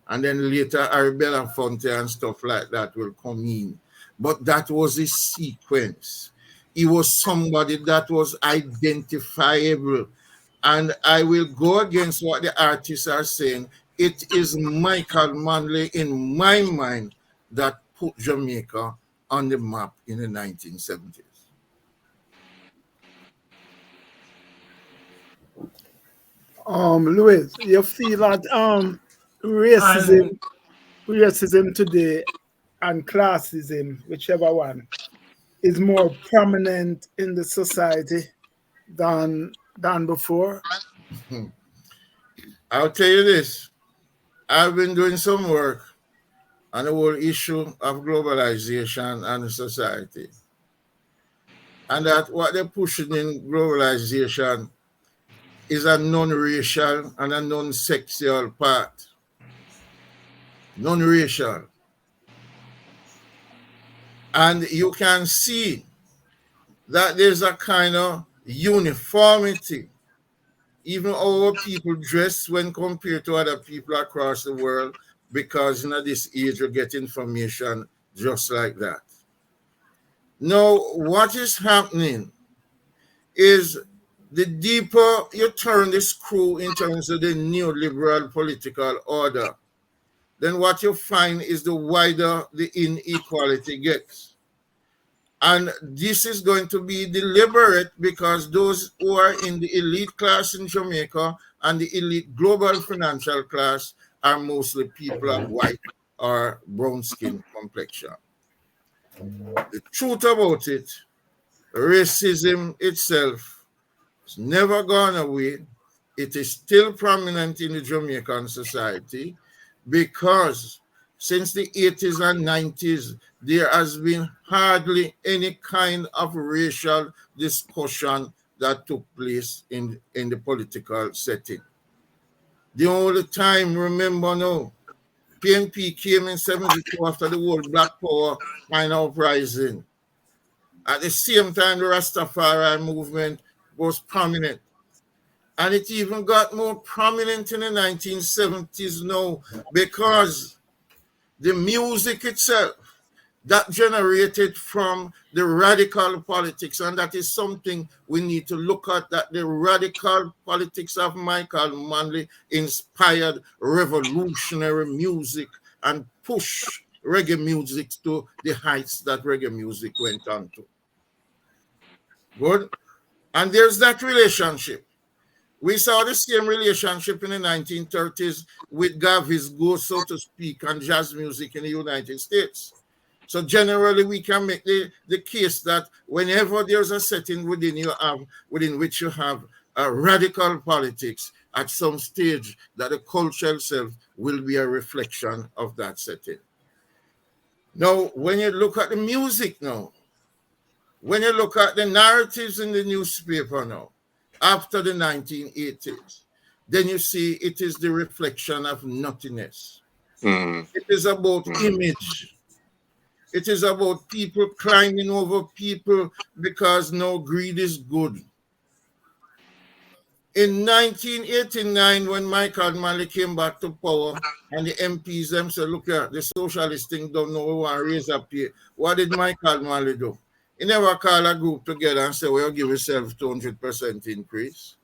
And then later, Arabella Fonte and stuff like that will come in. But that was a sequence. He was somebody that was identifiable. And I will go against what the artists are saying. It is Michael Manley, in my mind, that put Jamaica on the map in the 1970s. Louis, you feel that racism, And racism today and classism, whichever one, is more prominent in the society than before? I'll tell you this. I've been doing some work on the whole issue of globalization and society. And that what they're pushing in globalization is a non-racial and a non-sexual part. Non-racial. And you can see that there's a kind of uniformity. Even our people dress when compared to other people across the world, because in this age you get information just like that. Now, what is happening is the deeper you turn the screw in terms of the neoliberal political order, then what you find is the wider the inequality gets. And this is going to be deliberate because those who are in the elite class in Jamaica and the elite global financial class are mostly people of white or brown skin complexion. The truth about it, racism itself has never gone away. It is still prominent in the Jamaican society because since the 80s and 90s, there has been hardly any kind of racial discussion that took place in the political setting. The only time, remember now, PNP came in 72 after the whole Black Power kind of uprising. At the same time, the Rastafari movement was prominent. And it even got more prominent in the 1970s now because the music itself that generated from the radical politics, and that is something we need to look at, that the radical politics of Michael Manley inspired revolutionary music and pushed reggae music to the heights that reggae music went on to. Good. And there's that relationship. We saw the same relationship in the 1930s with Gavis Go, so to speak, and jazz music in the United States. So generally, we can make the case that whenever there's a setting within which you have a radical politics, at some stage, that the culture itself will be a reflection of that setting. Now, when you look at the music now, when you look at the narratives in the newspaper now, after the 1980s, then you see it is the reflection of nothingness. Mm. It is about image. It is about people climbing over people because no greed is good. In 1989, when Michael Manley came back to power and the MPs them said, look here, the socialist thing don't know we want to raise up here. What did Michael Manley do? He never called a group together and say, well, give yourself 200% increase.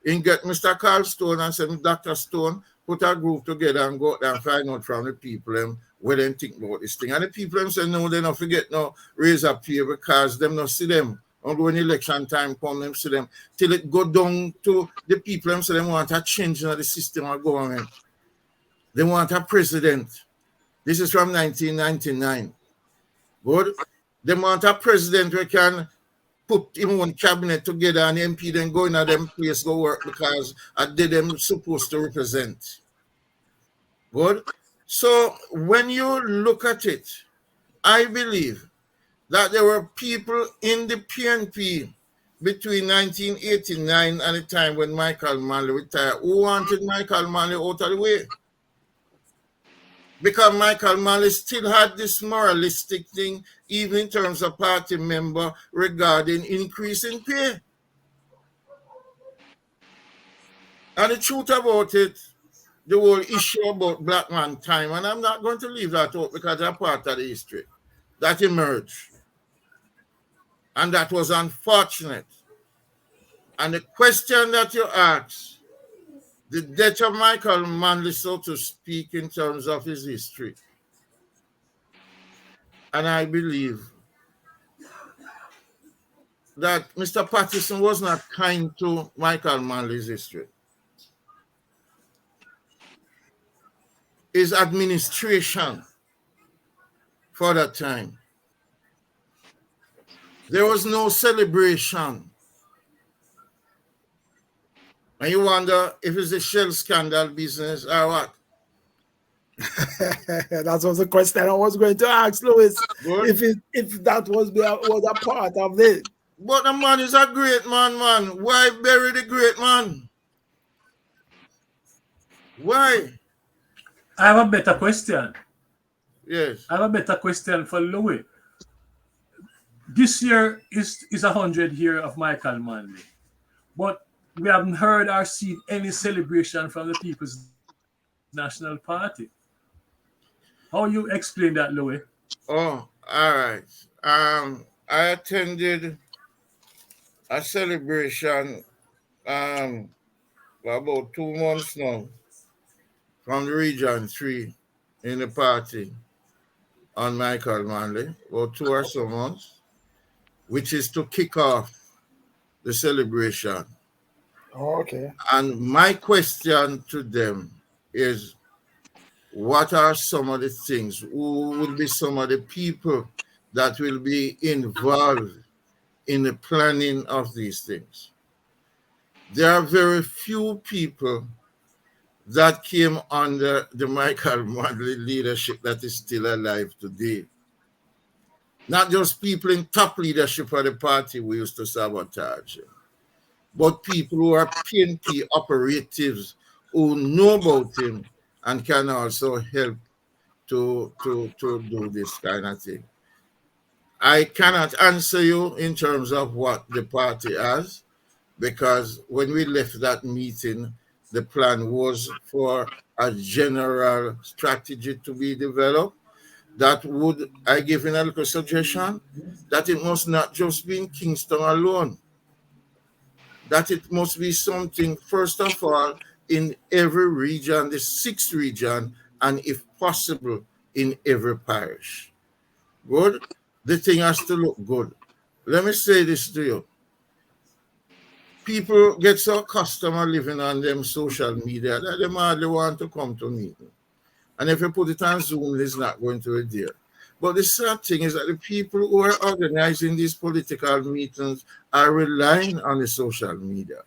He get Mr. Carl Stone and said, Dr. Stone, put a group together and go out there and find out from the people what they think about this thing. And the people them say, no, they don't forget no raise up here because them not see them. And when election time come, them see them till it go down to the people them say they want a change in the system of government. They want a president. This is from 1999. Good. They want a president who can put him on cabinet together and MP then go in at them place go work because I did them supposed to represent. Good. So when you look at it, I believe that there were people in the PNP between 1989 and the time when Michael Manley retired who wanted Michael Manley out of the way. Because Michael Manley still had this moralistic thing, even in terms of party member, regarding increase in pay. And the truth about it, the whole issue about black man time, and I'm not going to leave that out because they're part of the history, that emerged. And that was unfortunate. And the question that you ask, the death of Michael Manley, so to speak, in terms of his history. And I believe that Mr. Patterson was not kind to Michael Manley's history. his administration for that time. There was no celebration. And you wonder if it's a shell scandal business or what? That was the question I was going to ask, Louis. Good. If that was a part of it. But the man is a great man. Why bury the great man? Why? I have a better question. Yes. I have a better question for Louis. This year is 100 year of Michael Manley, but we haven't heard or seen any celebration from the People's National Party. How you explain that, Louis? Oh, all right. I attended a celebration for about 2 months now from the Region 3 in the party on Michael Manley, about 2 or so months, which is to kick off the celebration. Oh, okay. And my question to them is, what are some of the things? Who will be some of the people that will be involved in the planning of these things? There are very few people that came under the Michael Manley leadership that is still alive today. Not just people in top leadership of the party we used to sabotage, but people who are PNP operatives who know about him and can also help to do this kind of thing. I cannot answer you in terms of what the party has, because when we left that meeting, the plan was for a general strategy to be developed that would, I give in a little suggestion, that it must not just be in Kingston alone, that it must be something, first of all, in every region, the 6th region, and if possible, in every parish. Good? The thing has to look good. Let me say this to you. People get so accustomed to living on them social media that they hardly want to come to meeting. And if you put it on Zoom, it's not going to be there. But the sad thing is that the people who are organizing these political meetings are relying on the social media,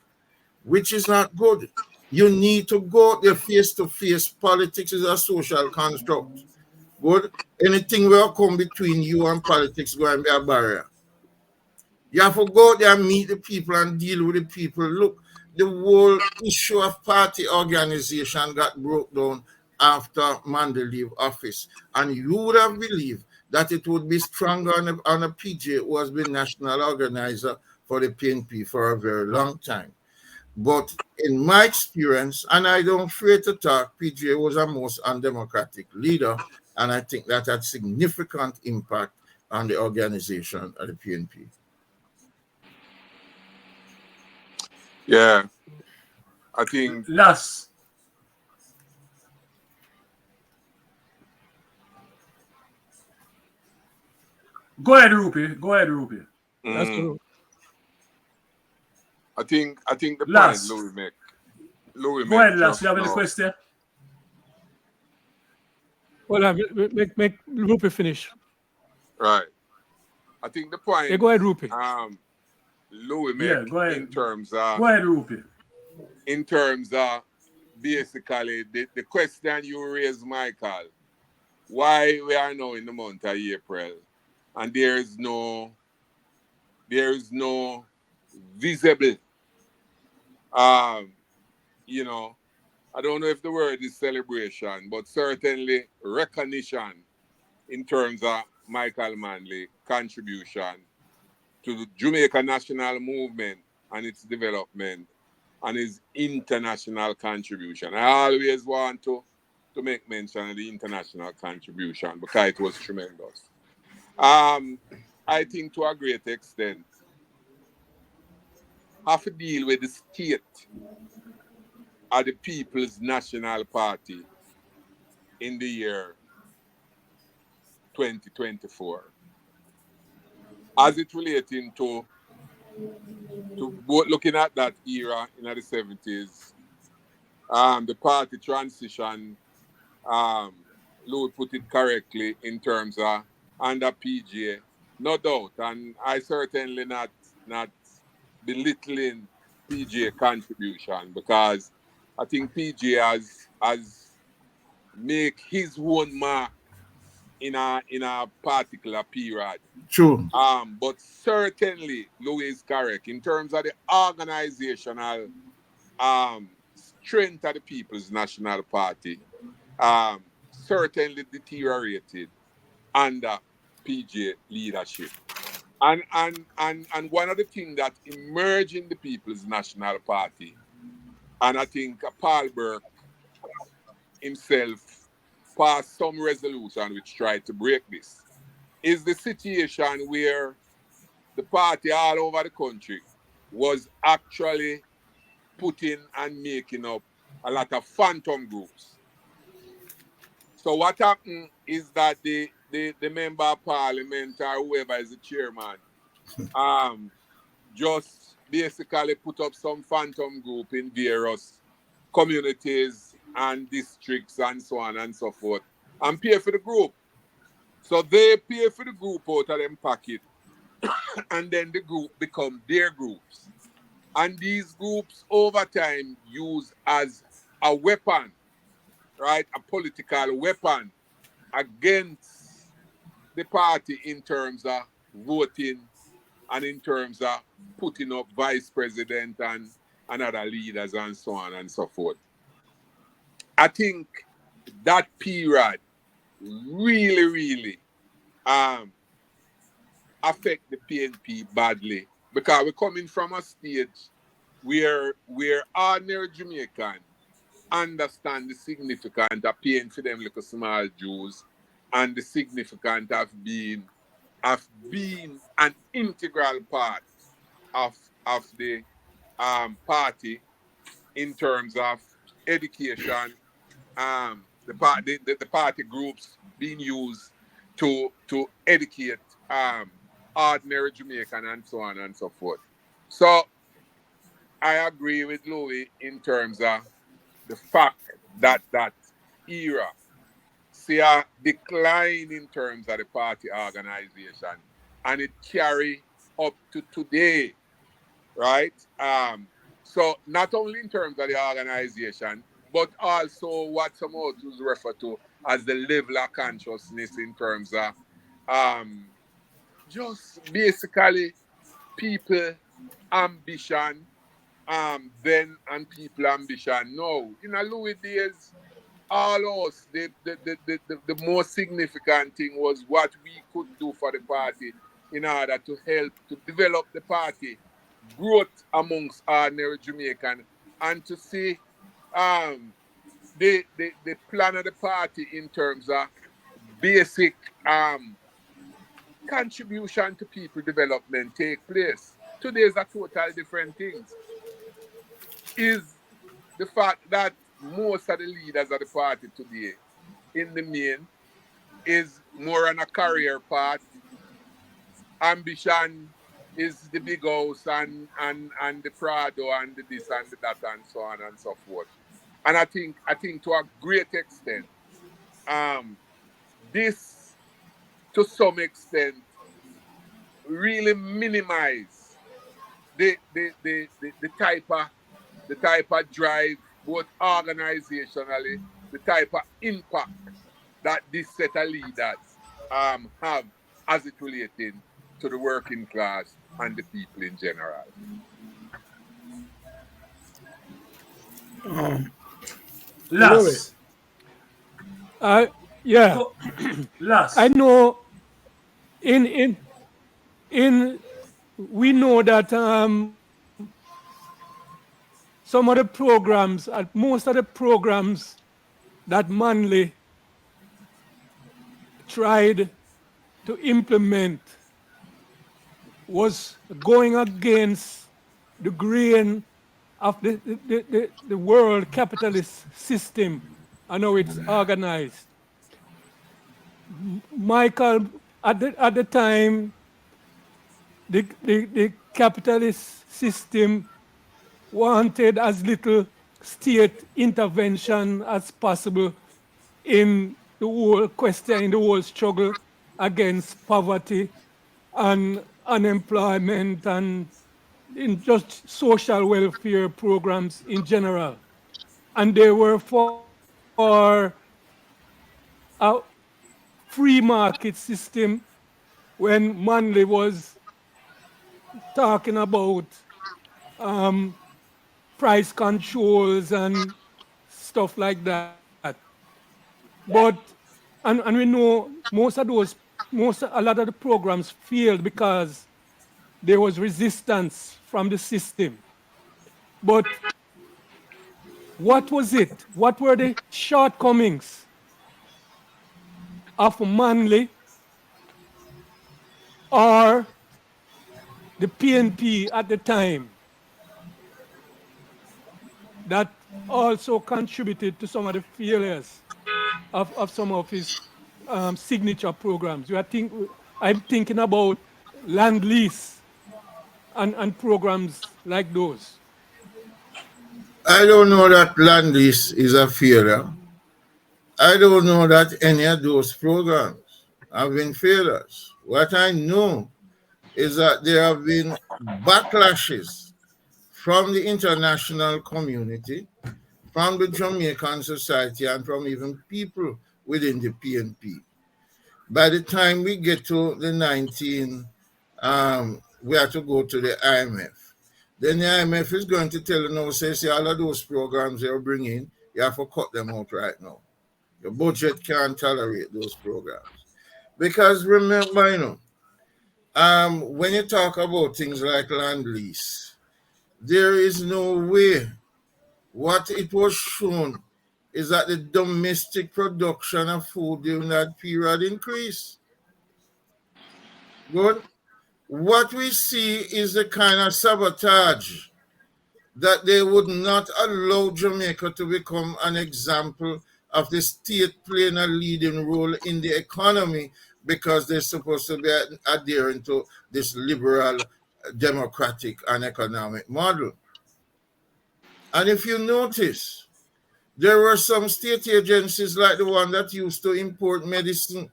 which is not good. You need to go there face to face. Politics is a social construct. Good. Anything will come between you and politics going to be a barrier. You have to go there and meet the people and deal with the people. Look, the whole issue of party organization got broke down after Manley leave office. And you would have believed that it would be stronger on a PJ who has been national organizer for the PNP for a very long time. But in my experience, and I don't fear to talk, PJ was a most undemocratic leader, and I think that had significant impact on the organization of the PNP. Yeah, I think Last. Go ahead, Rupi. Go ahead, Rupi. That's true. I think the point Last. Louis Go make ahead, Last. just You have any now. question? Well, make Rupi finish. Right. I think the point Yeah, go ahead, Rupi. Louis make Yeah, go ahead. in terms Go ahead, Rupi. of basically the question you raised, Michael, why we are now in the month of April and there is no visible you know, I don't know if the word is celebration, but certainly recognition in terms of Michael Manley contribution to the Jamaica national movement and its development and his international contribution. I always want to make mention of the international contribution because it was tremendous. I think to a great extent, have to deal with the state of the People's National Party in the year 2024. As it relating to both looking at that era in the 70s, the party transition um, Louis put it correctly in terms of under PGA, no doubt, and I certainly not belittling PGA contribution because I think PGA has make his own mark in a particular period. True. But certainly Louis is correct in terms of the organizational strength of the People's National Party. Certainly deteriorated under PJ leadership. And one of the things that emerged in the People's National Party, and I think Paul Burke himself passed some resolution which tried to break this, is the situation where the party all over the country was actually putting and making up a lot of phantom groups. So what happened is that the member of parliament or whoever is the chairman um just basically put up some phantom group in various communities and districts and so on and so forth and pay for the group. So they pay for the group out of them pocket and then the group become their groups. And these groups over time use as a weapon, right? A political weapon against the party in terms of voting and in terms of putting up vice president and other leaders and so on and so forth. I think that period really um, affect the PNP badly because we're coming from a stage where ordinary Jamaican understand the significance of paying for them little small Jews and the significance of being an integral part of the party in terms of education, the party groups being used to educate ordinary Jamaican and so on and so forth. So I agree with Louis in terms of the fact that that era see a decline in terms of the party organization and it carry up to today, right? So not only in terms of the organization, but also what some authors refer to as the level of consciousness in terms of um, just basically people ambition then and people ambition now. In a Louis days, all us, the most significant thing was what we could do for the party in order to help to develop the party, growth amongst ordinary Jamaican, and to see um, the plan of the party in terms of basic contribution to people development take place. Today is a total different things. Is the fact that most of the leaders of the party today, in the main, is more on a career path. Ambition is the big house and the Prado and the this and the that and so on and so forth. And I think to a great extent, um, this to some extent really minimize the type of drive, both organizationally, the type of impact that this set of leaders have as it relating to the working class and the people in general. Louis, Last. Yeah, Go. I Last. know in in in we know that some of the programs, most of the programs that Manley tried to implement was going against the grain of the world capitalist system and how it's organized. Michael, at the time, the capitalist system wanted as little state intervention as possible in the whole question, in the whole struggle against poverty and unemployment and in just social welfare programs in general. And they were for a free market system when Manley was talking about um, price controls and stuff like that. But and we know a lot of the programs failed because there was resistance from the system. But what was it? What were the shortcomings of Manley or the PNP at the time that also contributed to some of the failures of some of his signature programs? I'm thinking about land lease and programs like those. I don't know that land lease is a failure. I don't know that any of those programs have been failures. What I know is that there have been backlashes from the international community, from the Jamaican society, and from even people within the PNP. By the time we get to the 19, we have to go to the IMF. Then the IMF is going to tell you now, say all of those programs they're bringing, you have to cut them out right now. Your budget can't tolerate those programs. Because remember, when you talk about things like land lease, there is no way. What it was shown is that the domestic production of food during that period increased. Good. What we see is the kind of sabotage that they would not allow Jamaica to become an example of the state playing a leading role in the economy because they're supposed to be adhering to this liberal, democratic, and economic model. And if you notice, there were some state agencies like the one that used to import medicine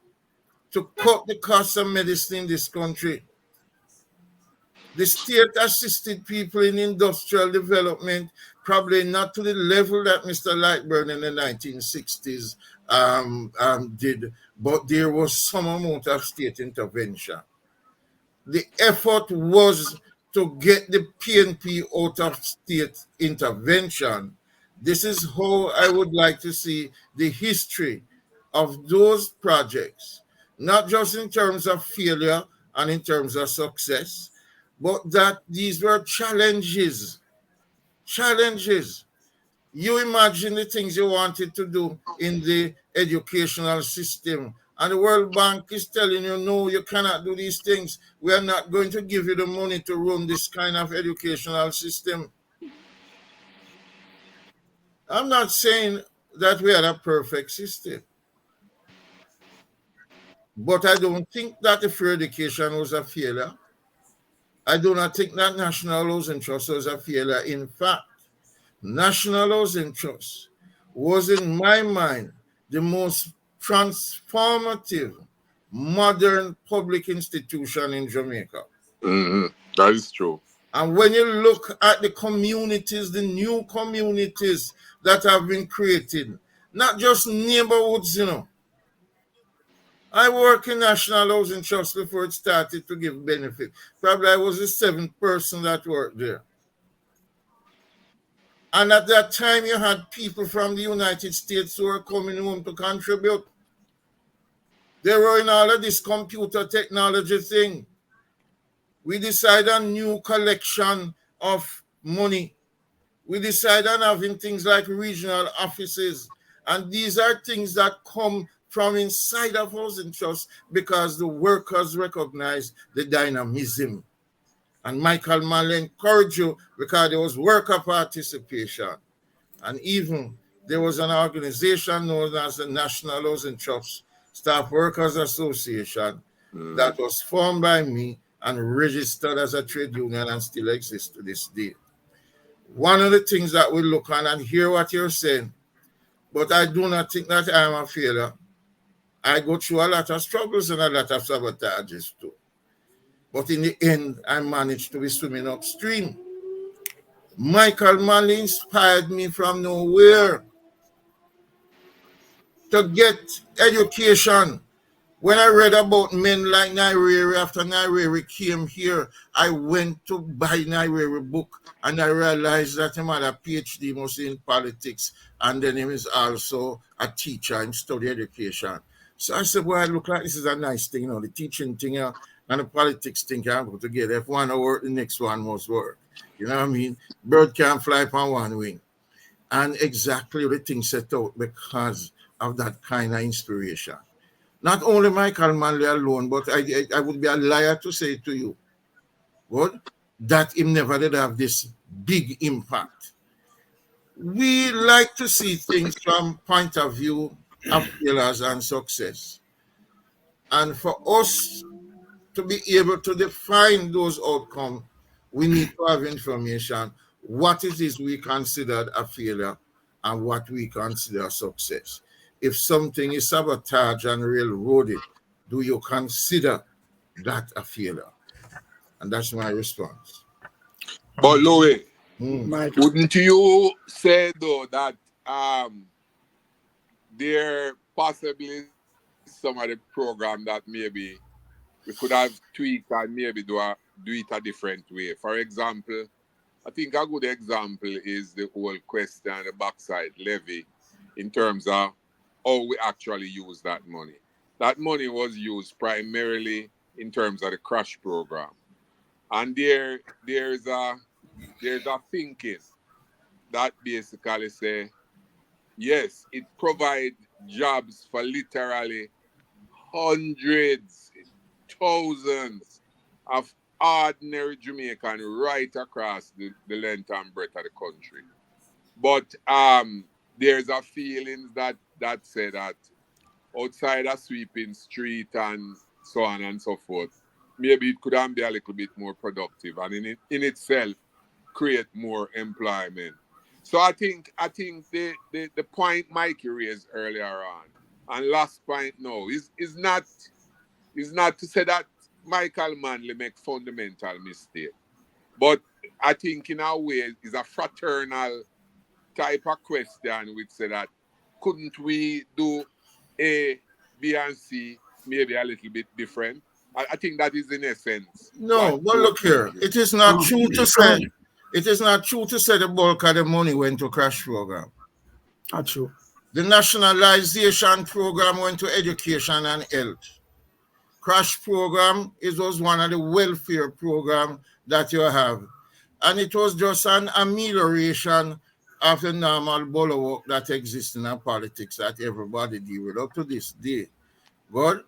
to cut the cost of medicine in this country. The state assisted people in industrial development, probably not to the level that Mr. Lightburn in the 1960s did, but there was some amount of state intervention. The effort was to get the PNP out of state intervention. This is how I would like to see the history of those projects, not just in terms of failure and in terms of success, but that these were challenges. Challenges. You imagine the things you wanted to do in the educational system, and the World Bank is telling you, no, you cannot do these things. We are not going to give you the money to run this kind of educational system. I'm not saying that we had a perfect system, but I don't think that the free education was a failure. I do not think that National Housing Trust was a failure. In fact, National Housing Trust was, in my mind, the most transformative modern public institution in Jamaica. Mm-hmm. That is true. And when you look at the communities, the new communities that have been created, not just neighborhoods. I work in National Housing Trust before it started to give benefit. Probably I was the seventh person that worked there. And at that time, you had people from the United States who were coming home to contribute. They were in all of this computer technology thing. We decided on new collection of money. We decided on having things like regional offices. And these are things that come from inside of Housing Trust because the workers recognize the dynamism. And Michael Manley encouraged you because there was worker participation. And even there was an organization known as the National Housing Trust Staff Workers Association that was formed by me and registered as a trade union and still exists to this day. One of the things that we look on and hear what you're saying, But I do not think that I am a failure. I go through a lot of struggles and a lot of sabotages too. But in the end, I managed to be swimming upstream. Michael Manley inspired me from nowhere to get education. When I read about men like Nyerere, after Nyerere came here, I went to buy Nyerere book and I realized that he had a PhD mostly in politics and then he was also a teacher in study education. So I said, well, I look like this is a nice thing, the teaching thing and the politics thing can go together. If one work, the next one must work. You know what I mean? Bird can't fly on one wing. And exactly the thing set out because of that kind of inspiration. Not only Michael Manley alone, but I would be a liar to say to you, what, that him never did have this big impact. We like to see things from point of view of failures and success. And for us to be able to define those outcomes, we need to have information what it is we considered a failure and what we consider success. If something is sabotaged and railroaded, do you consider that a failure? And that's my response. But Louis, Mike, wouldn't you say though that there possibly some of the program that maybe we could have tweaked and maybe do it a different way? For example, I think a good example is the whole question, the backside levy, in terms of how we actually use that money. That money was used primarily in terms of the crash program. And there's a thinking that basically say, yes, it provides jobs for literally hundreds, thousands of ordinary Jamaican right across the length and breadth of the country. But there's a feeling that say that outside a sweeping street and so on and so forth, maybe it could be a little bit more productive and in itself create more employment. So I think the point Mikey raised earlier on and last point now is not to say that Michael Manley make fundamental mistake, but I think in a way is a fraternal type of question which say that couldn't we do A, B, and C maybe a little bit different? I think that is in essence what No, but both look men here. do. It is not true to say. from It is not true to say the bulk of the money went to crash program. not true. The nationalization program went to education and health. Crash program was one of the welfare program that you have. And it was just an amelioration of the normal bulwark that exists in our politics that everybody deal with up to this day. But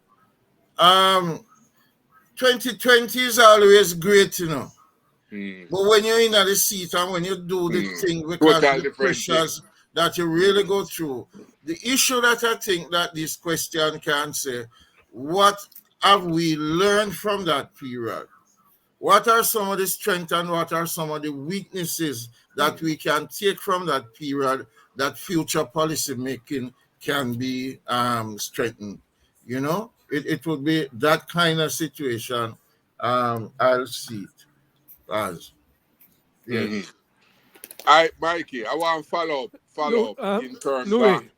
um 2020 is always great. Mm, But when you're in the seat and when you do the thing because total the different thing. pressures that you really go through, the issue that I think that this question can say, what have we learned from that period? What are some of the strengths and what are some of the weaknesses that we can take from that period that future policy making can be strengthened? It would be that kind of situation. I'll see it as. Mm-hmm. Yes. All right, Mikey, I want to follow up in terms of Louis,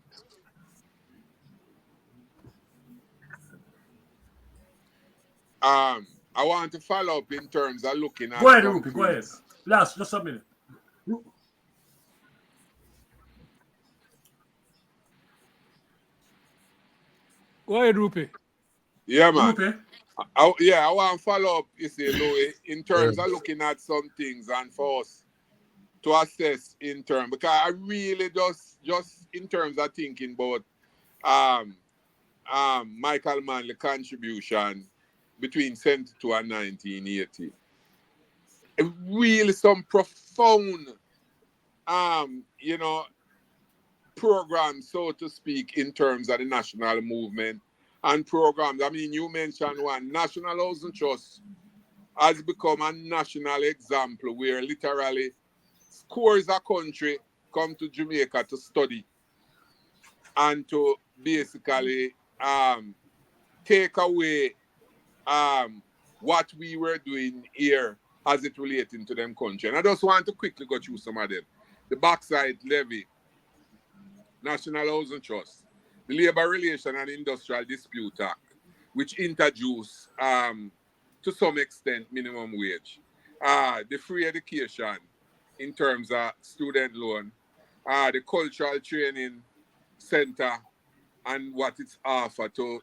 I want to follow up in terms of looking Go at ahead, Rupi. Go concrete. ahead. Last, just a minute. go ahead, Rupi. Yeah, man. Rupi. I want to follow up, you see, Louis, in terms of Yes. looking at some things and for us to assess in terms, because I really just in terms of thinking about um Michael Manley contribution between 72 and 1980. Really some profound you know program, so to speak, in terms of the national movement and programs. I mean, you mentioned one, National Housing Trust has become a national example where literally scores of country come to Jamaica to study and to basically take away what we were doing here as it relating to them country. And I just want to quickly go through some of them. The Backside Levy, National Housing Trust, the Labor Relation and Industrial Dispute Act, which introduced, to some extent, minimum wage, the free education in terms of student loan, the cultural training center and what it's offered to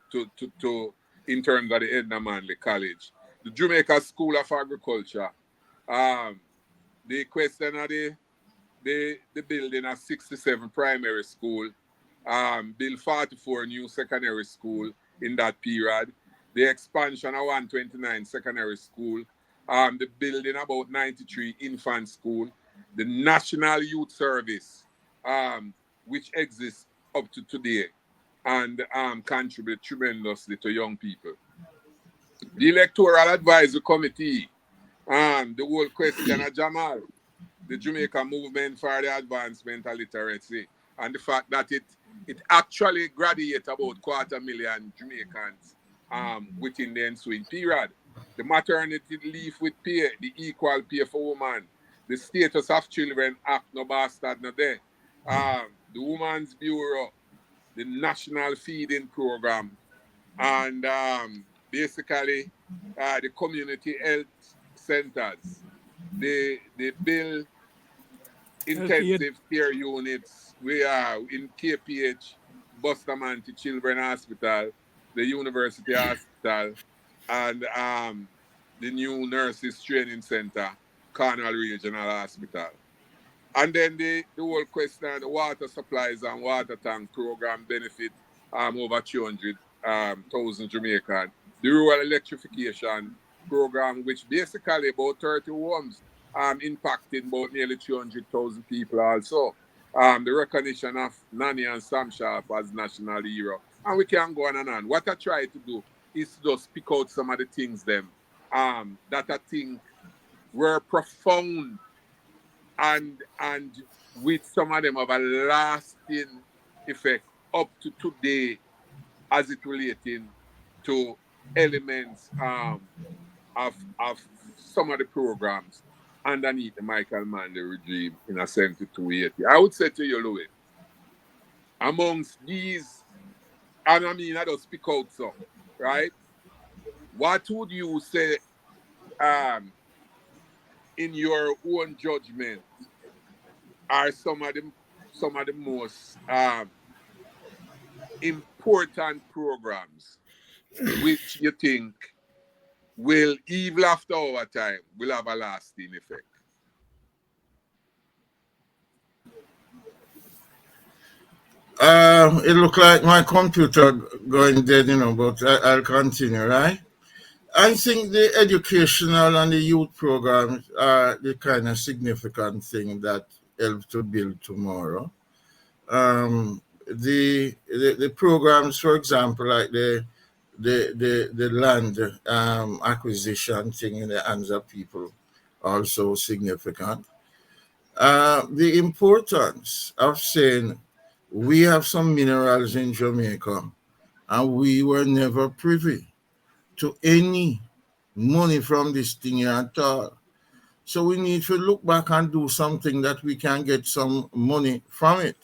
in terms of the Edna Manley College, the Jamaica School of Agriculture, um, the question of the building of 67 primary school, build 44 new secondary school in that period, the expansion of 129 secondary school, the building about 93 infant school, the National Youth Service, which exists up to today and contribute tremendously to young people. The Electoral Advisory Committee, the whole question of Jamal, the Jamaica Movement for the Advancement of Literacy, and the fact that it actually graduated about 250,000 Jamaicans within the ensuing period. The maternity leave with pay, the equal pay for women, the Status of Children Act, no bastard, no there. The Women's Bureau, the National Feeding Program, and basically the community health centers, the bill Healthy intensive care units. We are in KPH, Bustamante Children Hospital, the University Hospital, and the new Nurses Training Center, Cornwall Regional Hospital. And then the whole question of the water supplies and water tank program benefit over 300,000 Jamaican. The rural electrification program, which basically about 30 homes impacting about nearly 300,000 people also. The recognition of Nani and Sam Sharp as national hero. And we can go on and on. What I try to do is to just pick out some of the things them that I think were profound and with some of them have a lasting effect up to today as it relating to elements of some of the programs underneath the Michael Manley regime in a 7280. I would say to you, Louis, amongst these, and I mean I don't speak out some, right? What would you say in your own judgment are some of the most important programs which you think will, even after our time, will have a lasting effect? It looked like my computer going dead, but I'll continue, right? I think the educational and the youth programs are the kind of significant thing that help to build tomorrow. The programs, for example, like the land acquisition thing in the hands of people, also significant. The importance of saying we have some minerals in Jamaica and we were never privy to any money from this thing at all. So we need to look back and do something that we can get some money from it.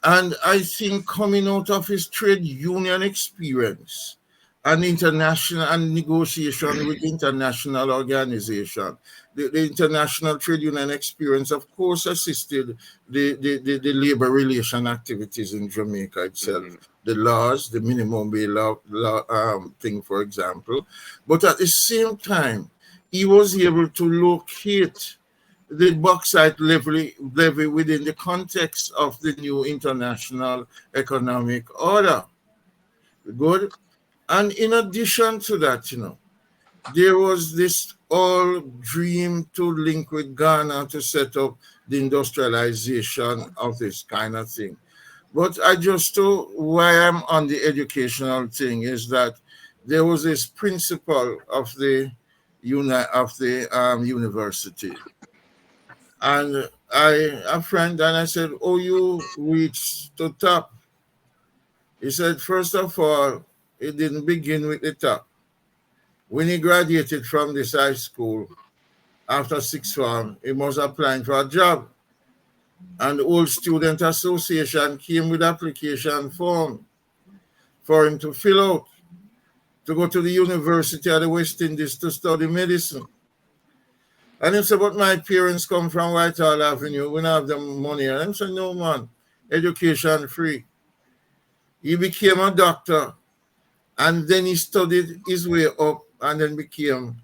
And I think coming out of his trade union experience and international and negotiation with international organization, the international trade union experience, of course, assisted the labor relation activities in Jamaica itself. Mm-hmm. The laws, the minimum wage thing, for example. But at the same time, he was able to locate the bauxite levy within the context of the new international economic order. Good. And in addition to that, there was this all dream to link with Ghana to set up the industrialization of this kind of thing. But I just thought why I'm on the educational thing is that there was this principal of the university, and a friend, and I said, "Oh, you reached the top. He said, first of all, it didn't begin with the top. When he graduated from this high school, after sixth form, he was applying for a job. And the old student association came with application form for him to fill out to go to the University of the West Indies to study medicine. And he said, but my parents come from Whitehall Avenue, we don't have the money. And I said, no man, education free. He became a doctor and then he studied his way up and then became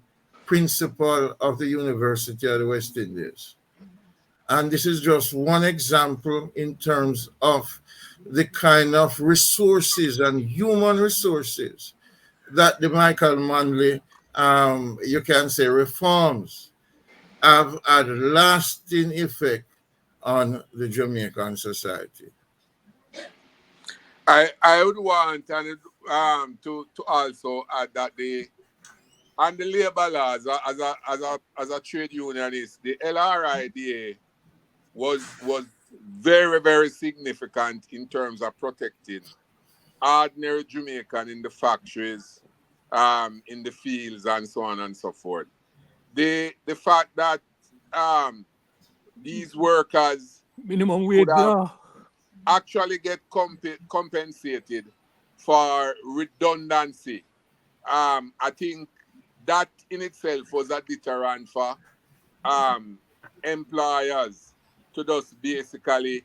principal of the University of the West Indies. And this is just one example in terms of the kind of resources and human resources that the Michael Manley, you can say, reforms have had lasting effect on the Jamaican society. I would want to also add that the labor laws as a trade unionist, the LRIDA was very, very significant in terms of protecting ordinary Jamaican in the factories, in the fields, and so on and so forth. The fact that these workers Minimum could wage have law. actually get compensated for redundancy, I think that in itself was a deterrent for employers to just basically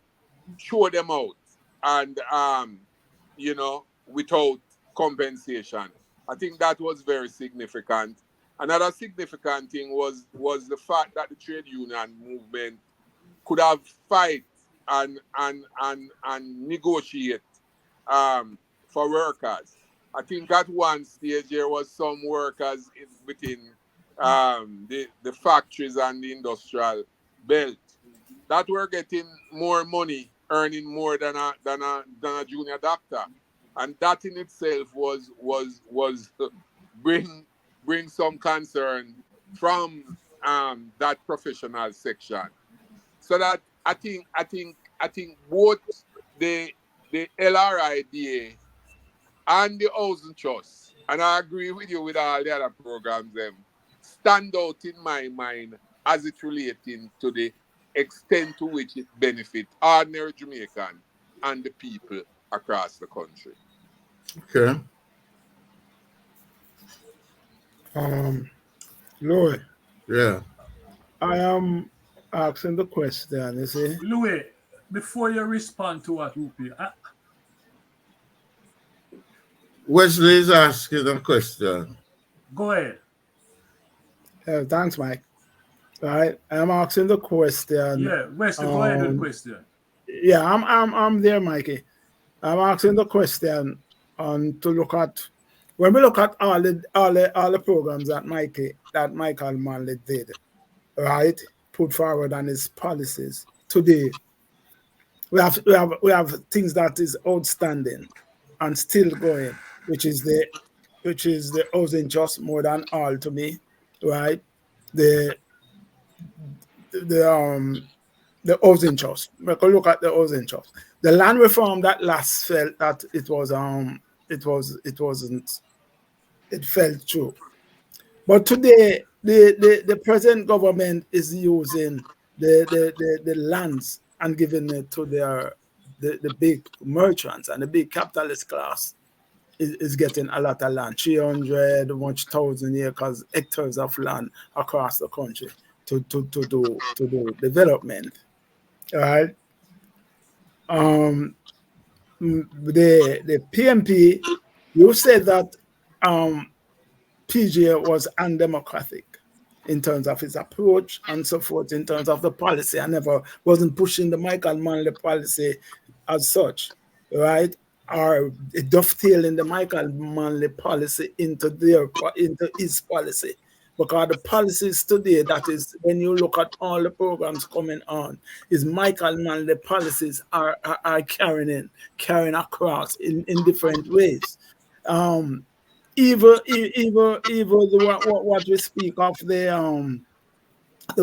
throw them out and without compensation. I think that was very significant. Another significant thing was the fact that the trade union movement could have fight and negotiate for workers. I think at one stage there was some workers within the factories and the industrial belt that were getting more money, earning more than a junior doctor, and that in itself was bring some concern from that professional section. So that I think both the LRIDA and the Housing Trust, and I agree with you with all the other programs, stand out in my mind as it relating to the extent to which it benefit ordinary Jamaican and the people across the country. Okay. Louis, Yeah. I am asking the question, you see. Louis, before you respond to what Rupi, Wesley is asking a question. go ahead. Thanks, Mike. Right, I'm asking the question. Yeah, Wesley, go ahead with the Um, question. yeah, I'm there, Mikey. I'm asking the question to look at when we look at all the programs that Michael Manley did, right? Put forward on his policies today. We have things that is outstanding and still going, which is the housing just more than all to me, right? The the the housing trust. We can look at the housing trust. The land reform that last felt that it fell through. But today the present government is using the lands and giving it to the big merchants, and the big capitalist class is getting a lot of land, 300 much thousand acres, hectares of land across the country to do development. All right. The PMP, you said that PJ was undemocratic in terms of his approach and so forth, in terms of the policy. I never wasn't pushing the Michael Manley policy as such, right? Or dovetailing the Michael Manley policy into his policy. Because the policies today, that is, when you look at all the programs coming on, is Michael Manley policies are carrying across in different ways. Even what we speak of the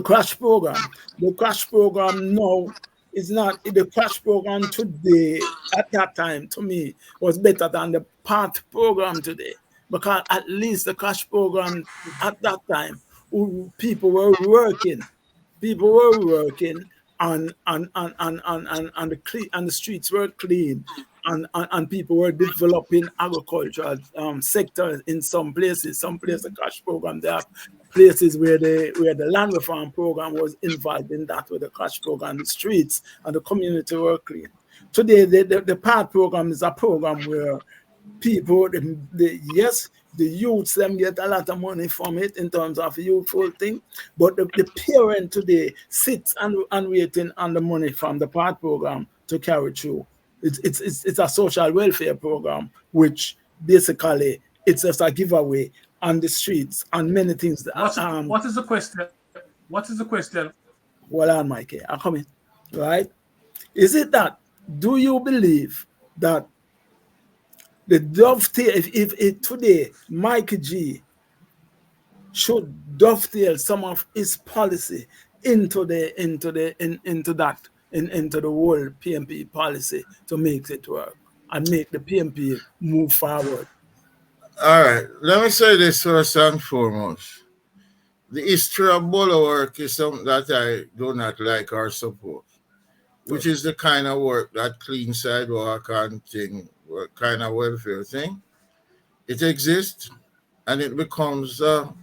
crash program. The crash program now it's not the crash program today at that time to me was better than the part program today, because at least the crash program at that time, people were working, people were working, and the streets were clean, and people were developing agricultural sectors in some places. Some places the cash program, there are places where the land reform program was involved in that, where the cash program, the streets and the community were clean. Today, the PART program is a program where people, yes, the youths them get a lot of money from it in terms of youthful thing, but the parent today sits and waiting on the money from the PART program to carry through. It's a social welfare program, which basically it's just a giveaway on the streets and many things. What is the question? What is the question? Well, on Mikey, I come in, right? Is it that, do you believe that the dovetail, if today Mike G should dovetail some of his policy into the whole PNP policy to make it work and make the PNP move forward? All right, let me say this first and foremost. The history of bulwark is something that I do not like or support, which is the kind of work that clean sidewalk and thing, kind of welfare thing. It exists and it becomes a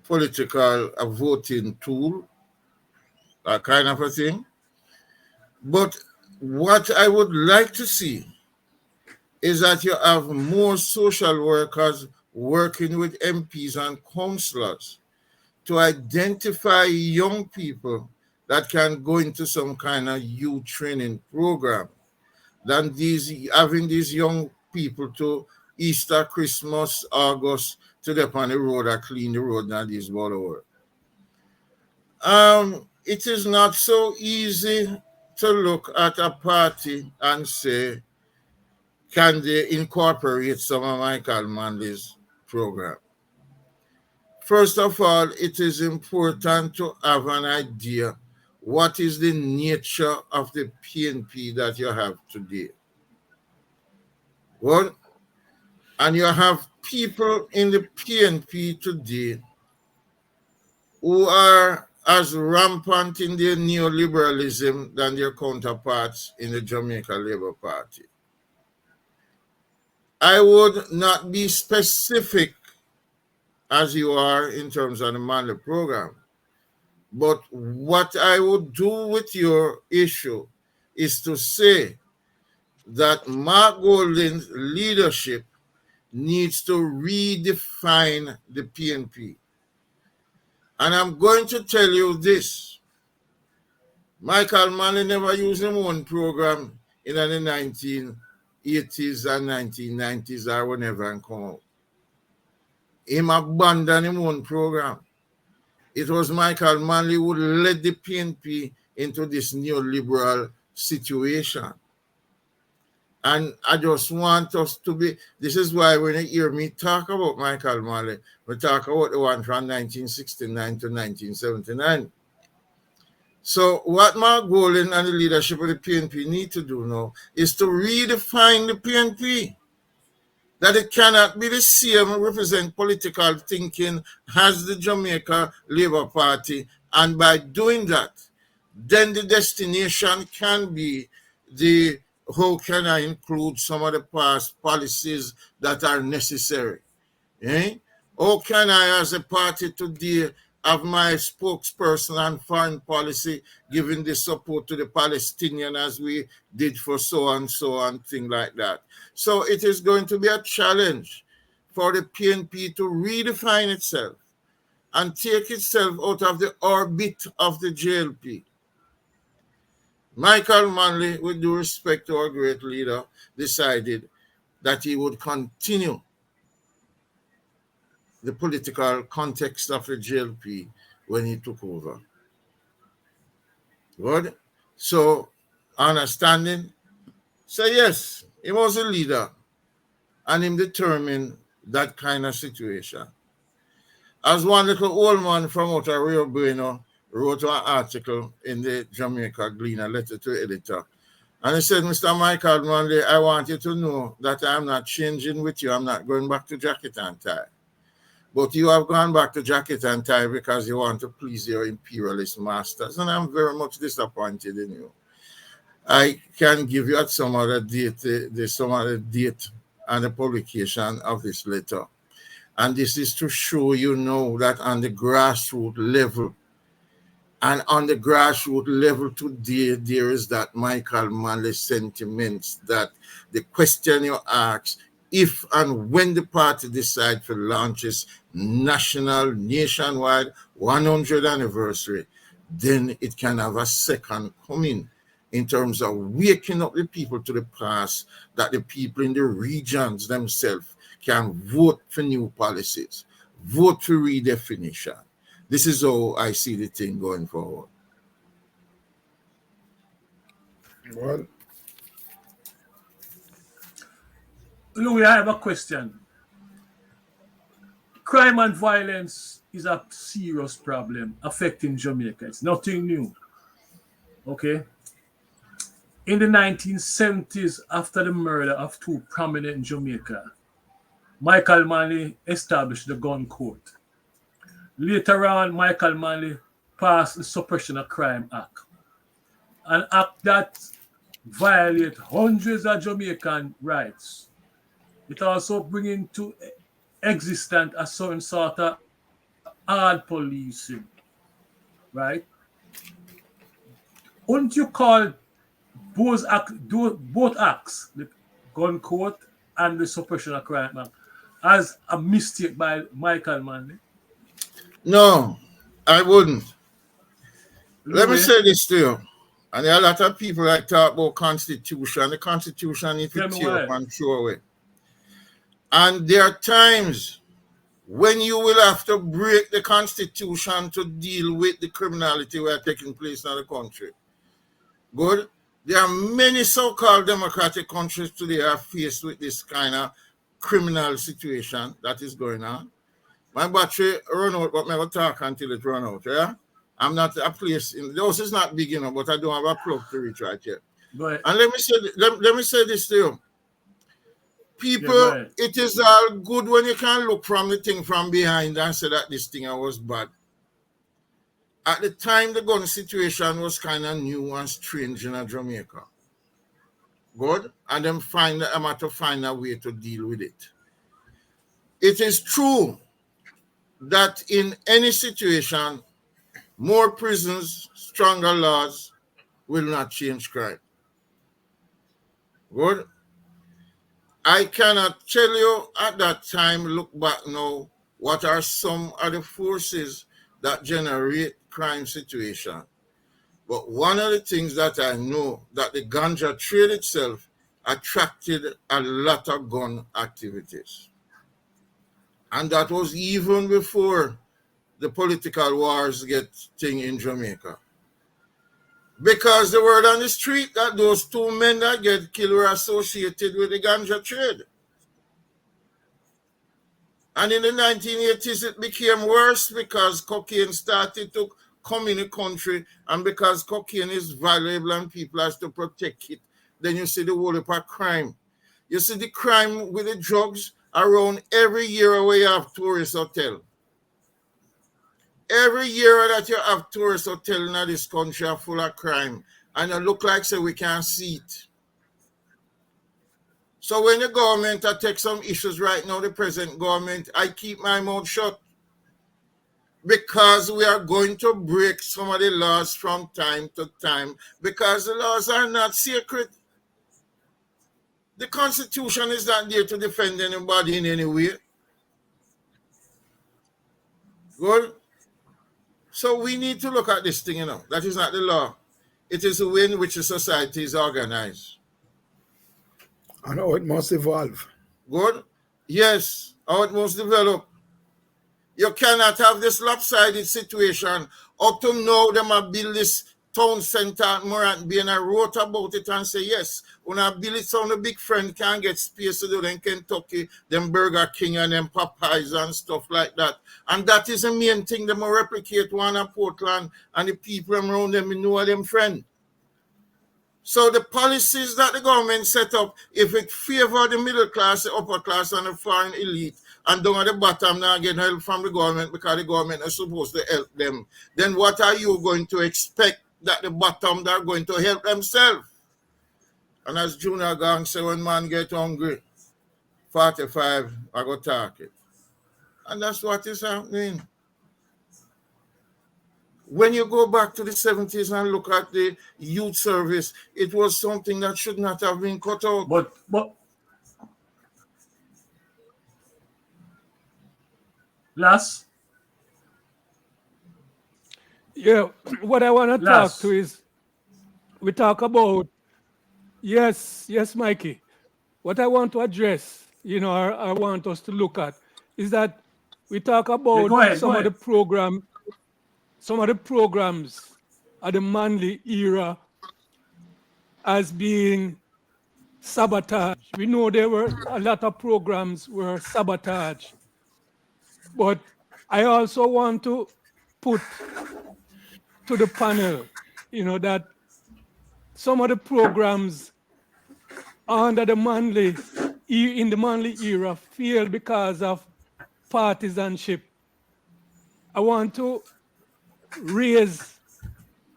voting tool, that kind of a thing. But what I would like to see is that you have more social workers working with MPs and councillors to identify young people that can go into some kind of youth training program than having these young people to Easter, Christmas, August to the on the road and clean the road and these border. It is not so easy to look at a party and say, can they incorporate some of Michael Manley's program? First of all, it is important to have an idea what is the nature of the PNP that you have today. Well, and you have people in the PNP today who are as rampant in their neoliberalism than their counterparts in the Jamaica Labour Party. I would not be specific as you are in terms of the Manley program, but what I would do with your issue is to say that Mark Golding's leadership needs to redefine the PNP. And I'm going to tell you this. Michael Manley never used his own program in the 1980s and 1990s or whenever and come out. Him abandoned his own program. It was Michael Manley who led the PNP into this neoliberal situation. And I just want us to be, this is why when you hear me talk about Michael Manley, we talk about the one from 1969 to 1979. So what Mark Golding and the leadership of the PNP need to do now is to redefine the PNP. That it cannot be the same represent political thinking as the Jamaica Labour Party. And by doing that, then the destination can be the how can I include some of the past policies that are necessary? Eh? How can I, as a party today, have my spokesperson on foreign policy giving the support to the Palestinian as we did for so and things like that. So it is going to be a challenge for the PNP to redefine itself and take itself out of the orbit of the JLP. Michael Manley, with due respect to our great leader, decided that he would continue the political context of the JLP when he took over. Good? So, understanding, say yes, he was a leader and him determined that kind of situation. As one little old man from out of Rio Bueno wrote an article in the Jamaica Gleaner, letter to the editor. And he said, Mr. Michael Manley, I want you to know that I'm not changing with you. I'm not going back to jacket and tie. But you have gone back to jacket and tie because you want to please your imperialist masters. And I'm very much disappointed in you. I can give you at some other date, some other date and the publication of this letter. And this is to show you now that on the grassroots level, and on the grassroots level today, there is that Michael Manley sentiments that the question you ask, if and when the party decides to launch its national, nationwide 100th anniversary, then it can have a second coming in terms of waking up the people to the past, that the people in the regions themselves can vote for new policies, vote for redefinition. This is how I see the thing going forward. Well, Louis, I have a question. Crime and violence is a serious problem affecting Jamaica. It's nothing new. Okay? In the 1970s, after the murder of two prominent in Jamaica, Michael Manley established the gun court. Later on, Michael Manley passed the Suppression of Crime Act, an act that violates hundreds of Jamaican rights. It also brings into existence a certain sort of hard policing, right? Wouldn't you call both acts, the gun court and the Suppression of Crime Act, as a mistake by Michael Manley? No, I wouldn't. Let me Louis, say this to you. And there are a lot of people that talk about constitution. The constitution needs to Tell me tear why. up and throw away. And there are times when you will have to break the constitution to deal with the criminality that are taking place in the country. Good? There are many so-called democratic countries today are faced with this kind of criminal situation that is going on. My battery run out, but I will talk until it run out, yeah? I'm not a place, in the house is not big enough, but I don't have a plug to reach right here. Go ahead. And let me say this to you. People, Yeah, go ahead. it is all good when you can look from the thing from behind and say that this thing was bad. At the time, the gun situation was kind of new and strange in Jamaica. Good? And them had to find a way to deal with it. It is true that in any situation, more prisons, stronger laws will not change crime. Good? I cannot tell you at that time, look back now, what are some of the forces that generate crime situation. But one of the things that I know, that the ganja trade itself attracted a lot of gun activities. And that was even before the political wars get thing in Jamaica. Because the word on the street that those two men that get killed were associated with the ganja trade. And in the 1980s, it became worse because cocaine started to come in the country, and because cocaine is valuable and people have to protect it, then you see the whole heap of crime. You see the crime with the drugs around every year where you have tourist hotel. Every year that you have tourist hotel in this country are full of crime, and it look like so we can't see it. So when the government takes some issues right now, the present government, I keep my mouth shut. Because we are going to break some of the laws from time to time, because the laws are not sacred. The Constitution is not there to defend anybody in any way. Good? So we need to look at this thing, That is not the law. It is the way in which the society is organized. I know it must evolve. Good? Yes, how it must develop. You cannot have this lopsided situation. Up to now, them have built this town center Morant Bay, and I wrote about it and say, yes, when I build it, some of the big friend can get space to do them Kentucky, them Burger King and them Popeyes and stuff like that. And that is the main thing, them will replicate one in Portland, and the people around them, know them friend. So the policies that the government set up, if it favor the middle class, the upper class, and the foreign elite, and down at the bottom now get help from the government because the government is supposed to help them, then what are you going to expect that the bottom are going to help themselves? And as Junior Gang said, when man get hungry, 45, I go talk it. And that's what is happening. When you go back to the 70s and look at the youth service, it was something that should not have been cut out. But last. Yeah, what I want to talk to is, we talk about, yes, Mikey. What I want to address, I want us to look at is that we talk about some of the programs of the Manley era as being sabotage. We know there were a lot of programs were sabotage. But I also want to put to the panel, that some of the programs under the Manley, in the Manley era, failed because of partisanship. I want to raise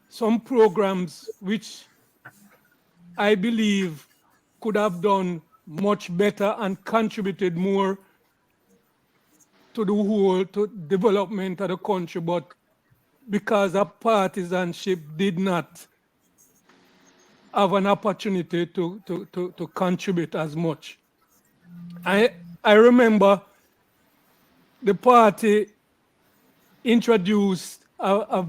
some programs which I believe could have done much better and contributed more to the whole development of the country, but because of partisanship did not have an opportunity to contribute as much. I remember the party introduced a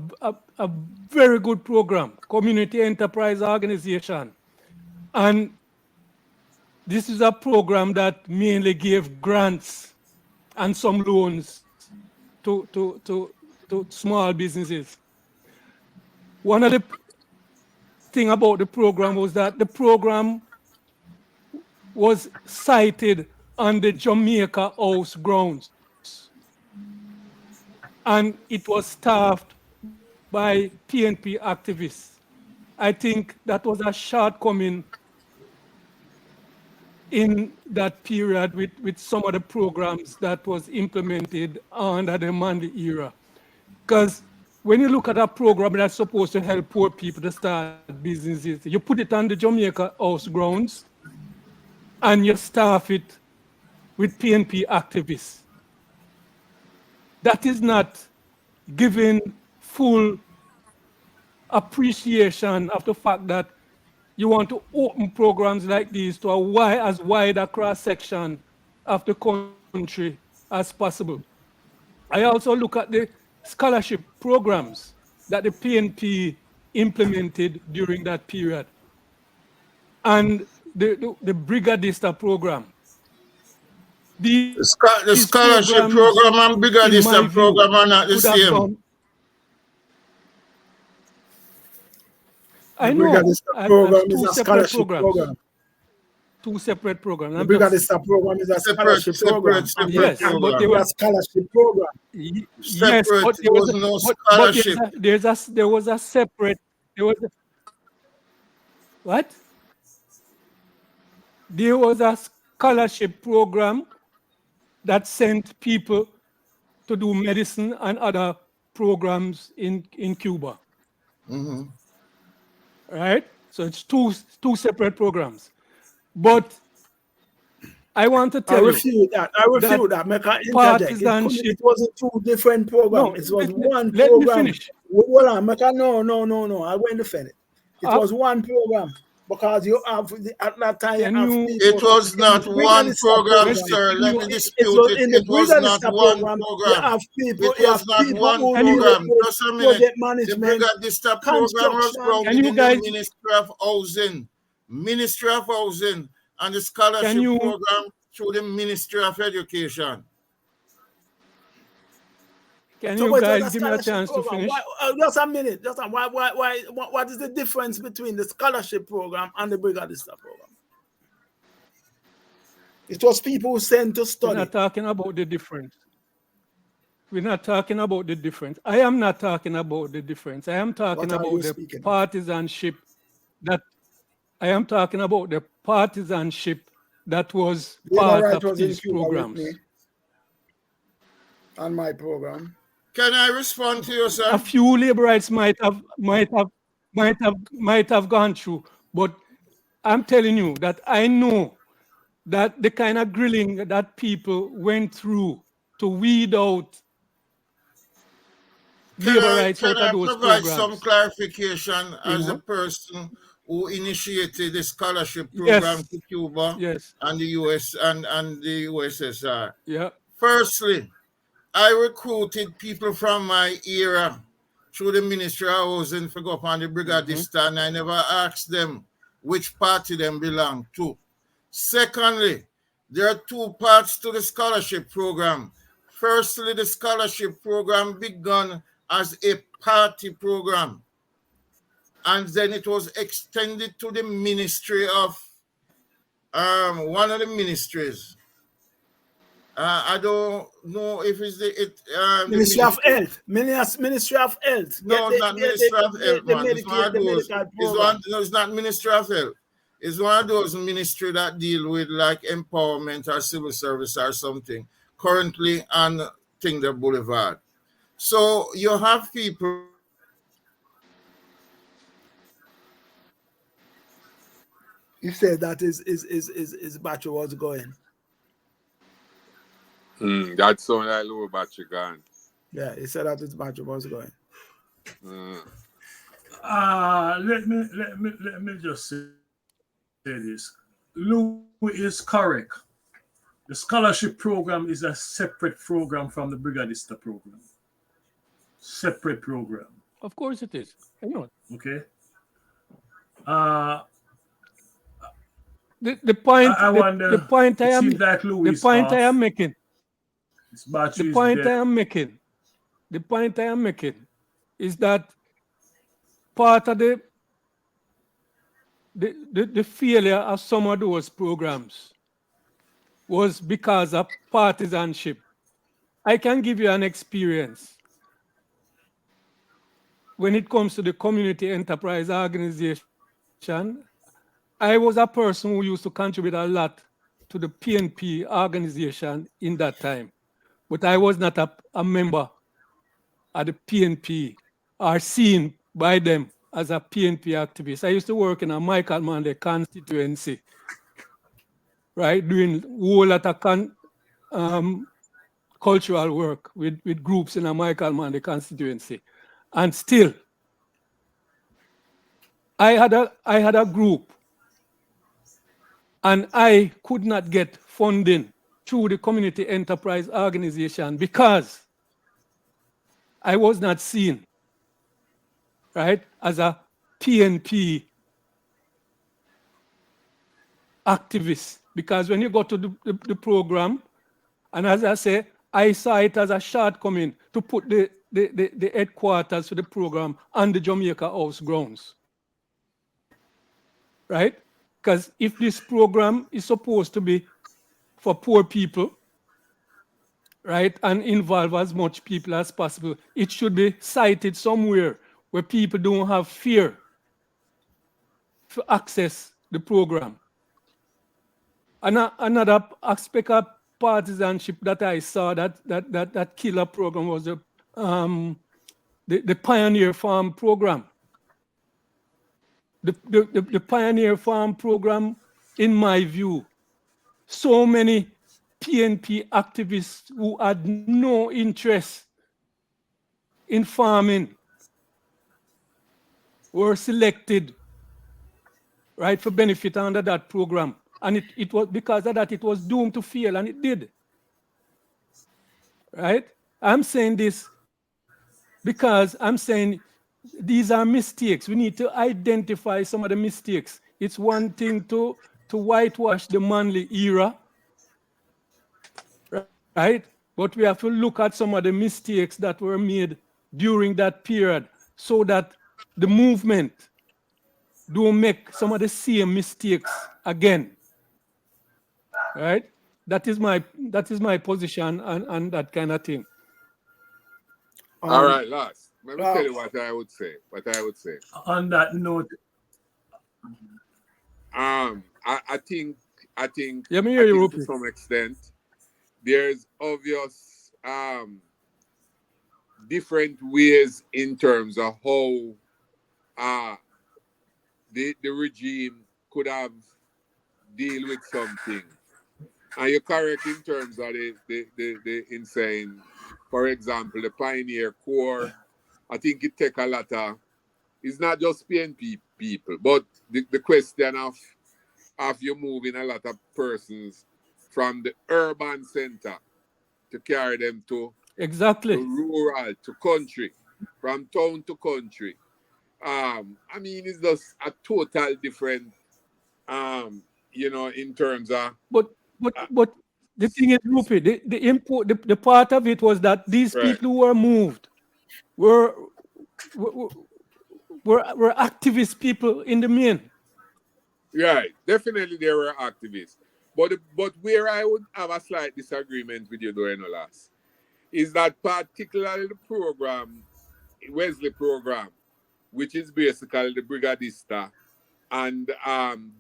very good program, Community Enterprise Organization. And this is a program that mainly gave grants and some loans to small businesses. One of the thing about the program was that the program was sited on the Jamaica House grounds. And it was staffed by PNP activists. I think that was a shortcoming in that period with some of the programs that was implemented under the Manley era. Because when you look at a program that's supposed to help poor people to start businesses, you put it on the Jamaica House grounds and you staff it with PNP activists. That is not giving full appreciation of the fact that you want to open programs like these to as wide a cross-section of the country as possible. I also look at the scholarship programs that the PNP implemented during that period. And the Brigadista program. The scholarship program and Brigadista program are not the same. I know. Program is a scholarship program. Two separate programs. The Brigadista program is a scholarship program. Yes, but there was a scholarship program. Yes, but there was no scholarship. There was a separate. What? There was a scholarship program that sent people to do medicine and other programs in Cuba. Mm-hmm. Right? So it's two separate programs. But I want to tell you. I refute that. Make an interject. It wasn't two different programs. No, it was one let program. Me finish. Hold on. No. I went to finish. It was one program. Because you have, at that time, it was not one program, sir. Let me dispute it. It was not one program. You have people, it was not one program. Just a minute. The Brigadista program was grounded in the Ministry of Housing, and the scholarship program through the Ministry of Education. Can So you what is guys the give me a scholarship chance to program? finish? Just a minute. What is the difference between the scholarship program and the Brigadista program? It was people who sent to We're study. not talking about the difference. We're not talking about the difference. I am not talking about the difference. I am talking What are about you the speaking of? partisanship that I am talking about the partisanship that was Labor part Right of was in these Cuba with programs. me on my program. Can I respond to you, A sir? few labor rights might have gone through, but I'm telling you that I know that the kind of grilling that people went through to weed out labor rights Can out of I those provide some programs. clarification You as a know? person who initiated the scholarship program Yes. to Cuba Yes. and the US and the USSR? Yeah. Firstly, I recruited people from my era through the Ministry of Housing for go up on the Brigadista, and I never asked them which party them belong to. Secondly, there are two parts to the scholarship program. Firstly, the scholarship program began as a party program, and then it was extended to the ministry of one of the ministries. I don't know if it's the Ministry of ministry. Health. Ministry of Health. No, it's not Ministry of Health, The man. It's one of those. medical It's program. no, it's not Ministry of Health. It's one of those ministry that deal with like empowerment or civil service or something. Currently on Tinder Boulevard. So you have people. You said that his battery was going. That sound like low battery gone. Yeah, he said that his battery was going. Let me just say this. Louis is correct. The scholarship program is a separate program from the Brigadista program. Separate program. Of course it is. I know. Okay. The point I wonder. the point I it am seems like Louis the point off. I am making. His battery The is point dead. I am making. The point I am making is that part of the failure of some of those programs was because of partisanship. I can give you an experience. When it comes to the community enterprise organization, I was a person who used to contribute a lot to the PNP organization in that time, but I was not a member of the PNP or seen by them as a PNP activist. I used to work in a Michael Manley constituency, right, doing a whole lot of cultural work with groups in a Michael Manley constituency. And still, I had a group, and I could not get funding through the community enterprise organization because I was not seen, right, as a PNP activist. Because when you go to the program, and as I say, I saw it as a shortcoming to put the headquarters for the program on the Jamaica House grounds, right? Because if this program is supposed to be for poor people, right, and involve as much people as possible, it should be sited somewhere where people don't have fear to access the program. Another aspect of partisanship that I saw that killer program was the Pioneer Farm program. The Pioneer Farm program, in my view, so many PNP activists who had no interest in farming were selected, right, for benefit under that program. And it was because of that, it was doomed to fail, and it did. Right? I'm saying this because I'm saying these are mistakes. We need to identify some of the mistakes. It's one thing to whitewash the Manley era, right? But we have to look at some of the mistakes that were made during that period so that the movement don't make some of the same mistakes again. Right? That is my position and that kind of thing. All right, last. Let me tell you what I would say. On that note, I think Yeah, me hear you, to some extent there's obvious different ways in terms of how the regime could have deal with something. And you're correct in terms of the insane. For example, the Pioneer Corps, I think it take a lot of, it's not just PNP people, but the question of you moving a lot of persons from the urban center to carry them to exactly rural, to country, from town to country. I mean, it's just a total different, in terms of. But the thing is, Rupi, the part of it was that these Right. people who were moved were activist people in the main. Right, definitely there were activists, but where I would have a slight disagreement with you, Doenolas, is that particularly the program, Wesley program, which is basically the Brigadista and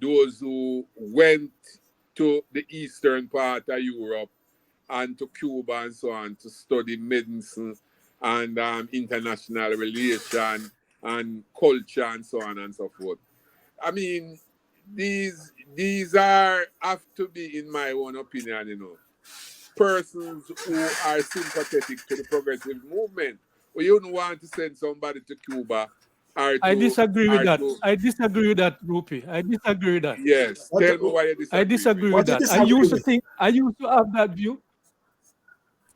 those who went to the eastern part of Europe and to Cuba and so on to study medicine and international relation and culture and so on and so forth. I mean, these have to be, in my own opinion, persons who are sympathetic to the progressive movement. Well, you don't want to send somebody to Cuba or I disagree with that. to, I disagree with that, Rupi. I disagree with that. yes, tell me why you disagree. I disagree with that. I used to have that view.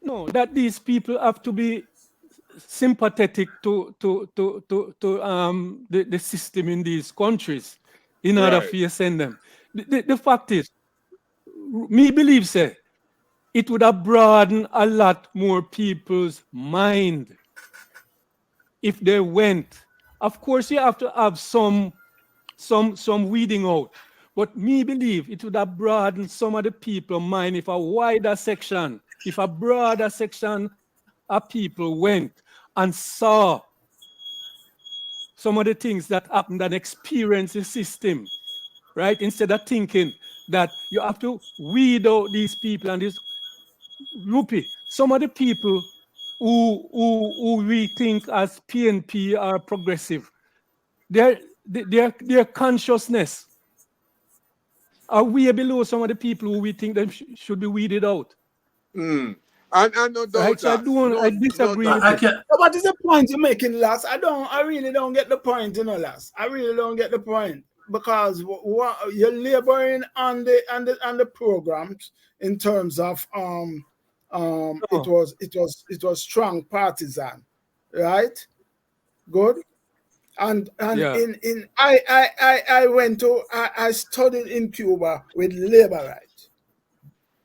No, that these people have to be sympathetic to the system in these countries in order for you to send them. The fact is, me believe say it would have broadened a lot more people's mind if they went. Of course, you have to have some weeding out, but me believe it would have broadened some of the people's mind if a broader section of people went and saw some of the things that happened and experienced the system, right? Instead of thinking that you have to weed out these people and this. Rupi, some of the people who we think as PNP are progressive, their consciousness are way below some of the people who we think them should be weeded out. And no doubt, right? So I disagree. What is the point you're making, Lass? I really don't get the point, Lass. I really don't get the point, because you're laboring on the programs in terms of it was strong partisan, right? Good. And yeah. I studied in Cuba with labor rights.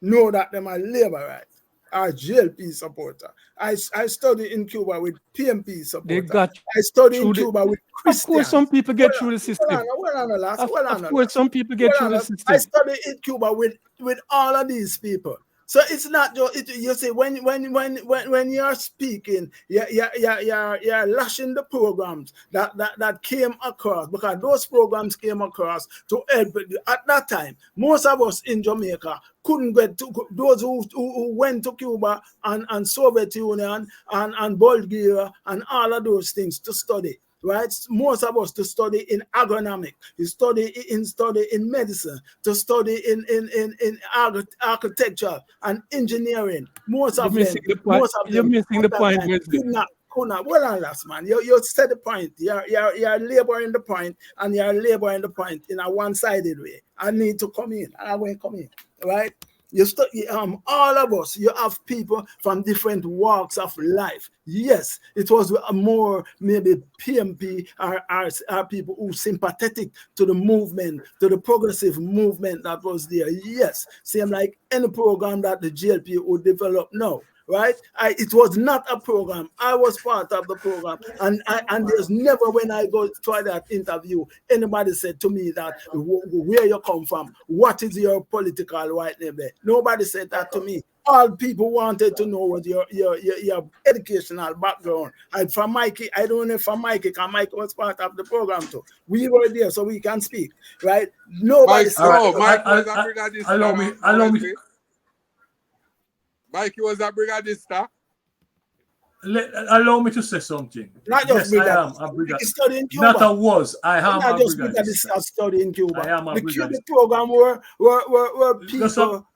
Know that them are labor rights. Are GLP supporter. I studied in Cuba with PMP supporter. I studied in Cuba with Christians. Of course, some people get through the system. Of course, some people get through the system. I studied in Cuba with all of these people. So it's not just you say when you're speaking, you're lashing the programs that came across, because those programs came across to help. At that time, most of us in Jamaica couldn't get to those who went to Cuba and Soviet Union and Bulgaria and all of those things to study. Right, most of us to study in agronomic, to study in medicine, to study in architecture and engineering. Most of them you're missing the point. Could not. Well, on last man, you said the point. You're laboring the point, and you're laboring the point in a one-sided way. I need to come in, and I won't come in. Right. All of us, you have people from different walks of life. Yes, it was more maybe PMP are people who sympathetic to the movement, to the progressive movement that was there. Yes, same like any program that the GLP would develop now. right? It was not a program. I was part of the program, and there's never, when I go try that interview, anybody said to me that where you come from, what is your political right name there? Nobody said that to me. All people wanted to know was your educational background. And from Mikey, I don't know if from Mikey, because Mikey was part of the program too. We were there so we can speak, right? Nobody said. Mike was a brigadista. Allow me. Mikey was a brigadista. Allow me to say something. Not just yes, I am a brigadista. Study in Cuba. Not a was. I am not a just brigadista. Study in Cuba. I am a the brigadista. Cuban program were people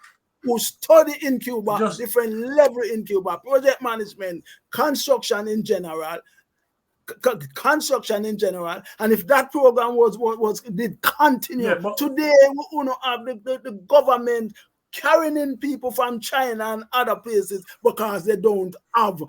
who study in Cuba, different level in Cuba, project management, construction in general. And if that program did continue, today we don't have the government carrying in people from China and other places because they don't have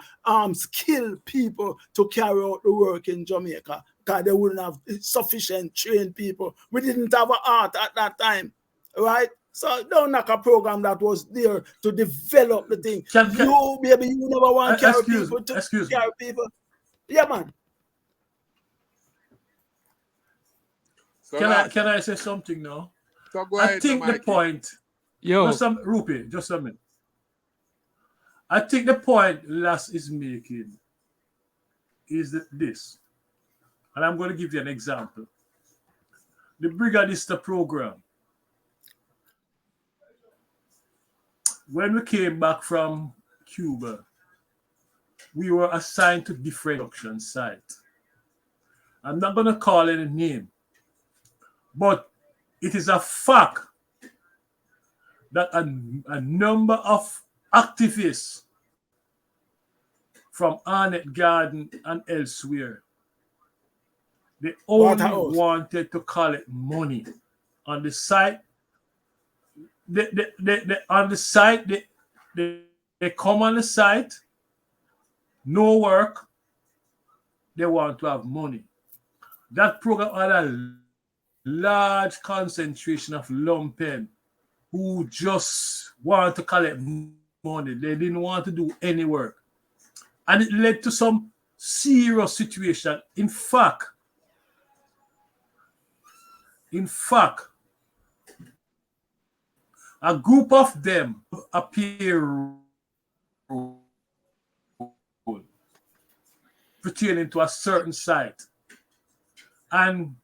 skilled people to carry out the work in Jamaica, because they wouldn't have sufficient trained people. We didn't have an art at that time, right? So don't knock a program that was there to develop the thing. You never want to carry people to carry people. Yeah, man. So can I say something now? So go ahead, I think the point. Just a minute. I think the point Las is making is this, and I'm going to give you an example. The Brigadista program. When we came back from Cuba, we were assigned to different production sites. I'm not going to call any name, but it is a fact that a number of activists from Arnett Garden and elsewhere, they only wanted to collect money on the site. They come on the site, no work, they want to have money. That program had a large concentration of lumpen who just want to collect money. They didn't want to do any work. And it led to some serious situation. In fact, a group of them appear pertaining to a certain site. And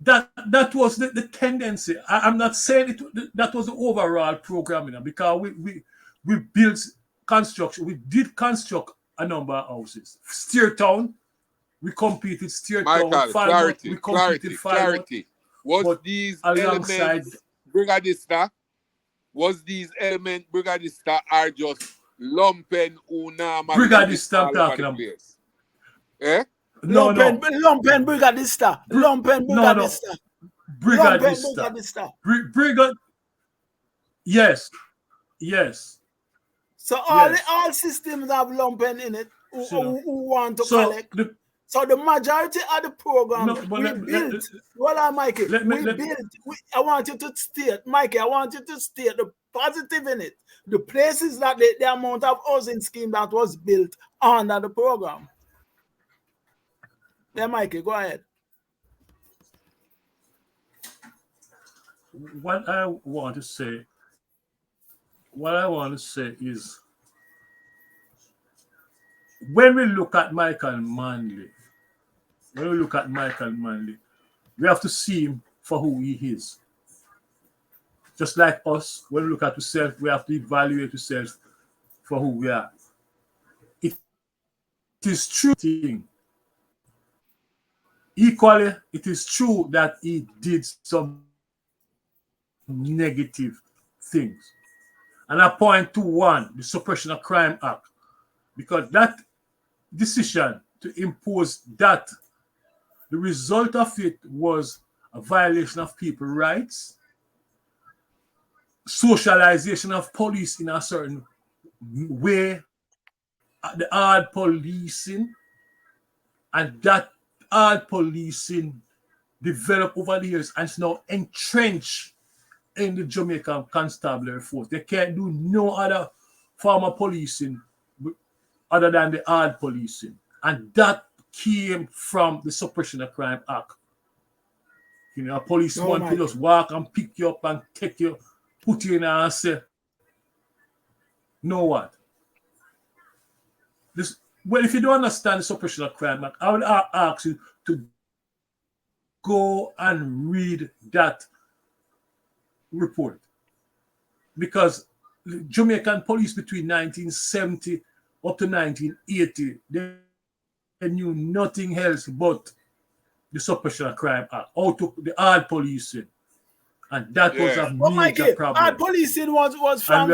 that was the tendency. I'm not saying that was the overall programming, because we built construction. We did construct a number of houses. Steertown, we competed Steertown. Michael, clarity. Was these elements Brigadista? Was these elements Brigadista are just lumpen una Brigadista I'm talking about? Eh? Lumpen Brigadista. Lumpen Brigadista. Brigadista. Yes. So all systems have lumpen in it who want to collect. So the majority of the program built. Mikey. I want you to state, Mikey, the positive in it. The places that the amount of housing scheme that was built under the program. Yeah, Mikey, go ahead. What I want to say is, when we look at Michael Manley, we have to see him for who he is. Just like us, when we look at ourselves, we have to evaluate ourselves for who we are. It is true thing. Equally, it is true that he did some negative things. And I point to one, the Suppression of Crime Act, because that decision to impose that, the result of it was a violation of people's rights, socialization of police in a certain way, the hard policing, and that hard policing developed over the years and is now entrenched in the Jamaican Constabulary Force. They can't do no other form of policing other than the hard policing. And that came from the Suppression of Crime Act. You know, a policeman could just walk and pick you up and take you, put you in there and say, know what? This, well, if you don't understand the Suppression of Crime Act, I would ask you to go and read that report. Because the Jamaican police between 1970 up to 1980, they knew nothing else but the Suppression of Crime Act, out to the hard policing. And that was a major problem. Hard policing was from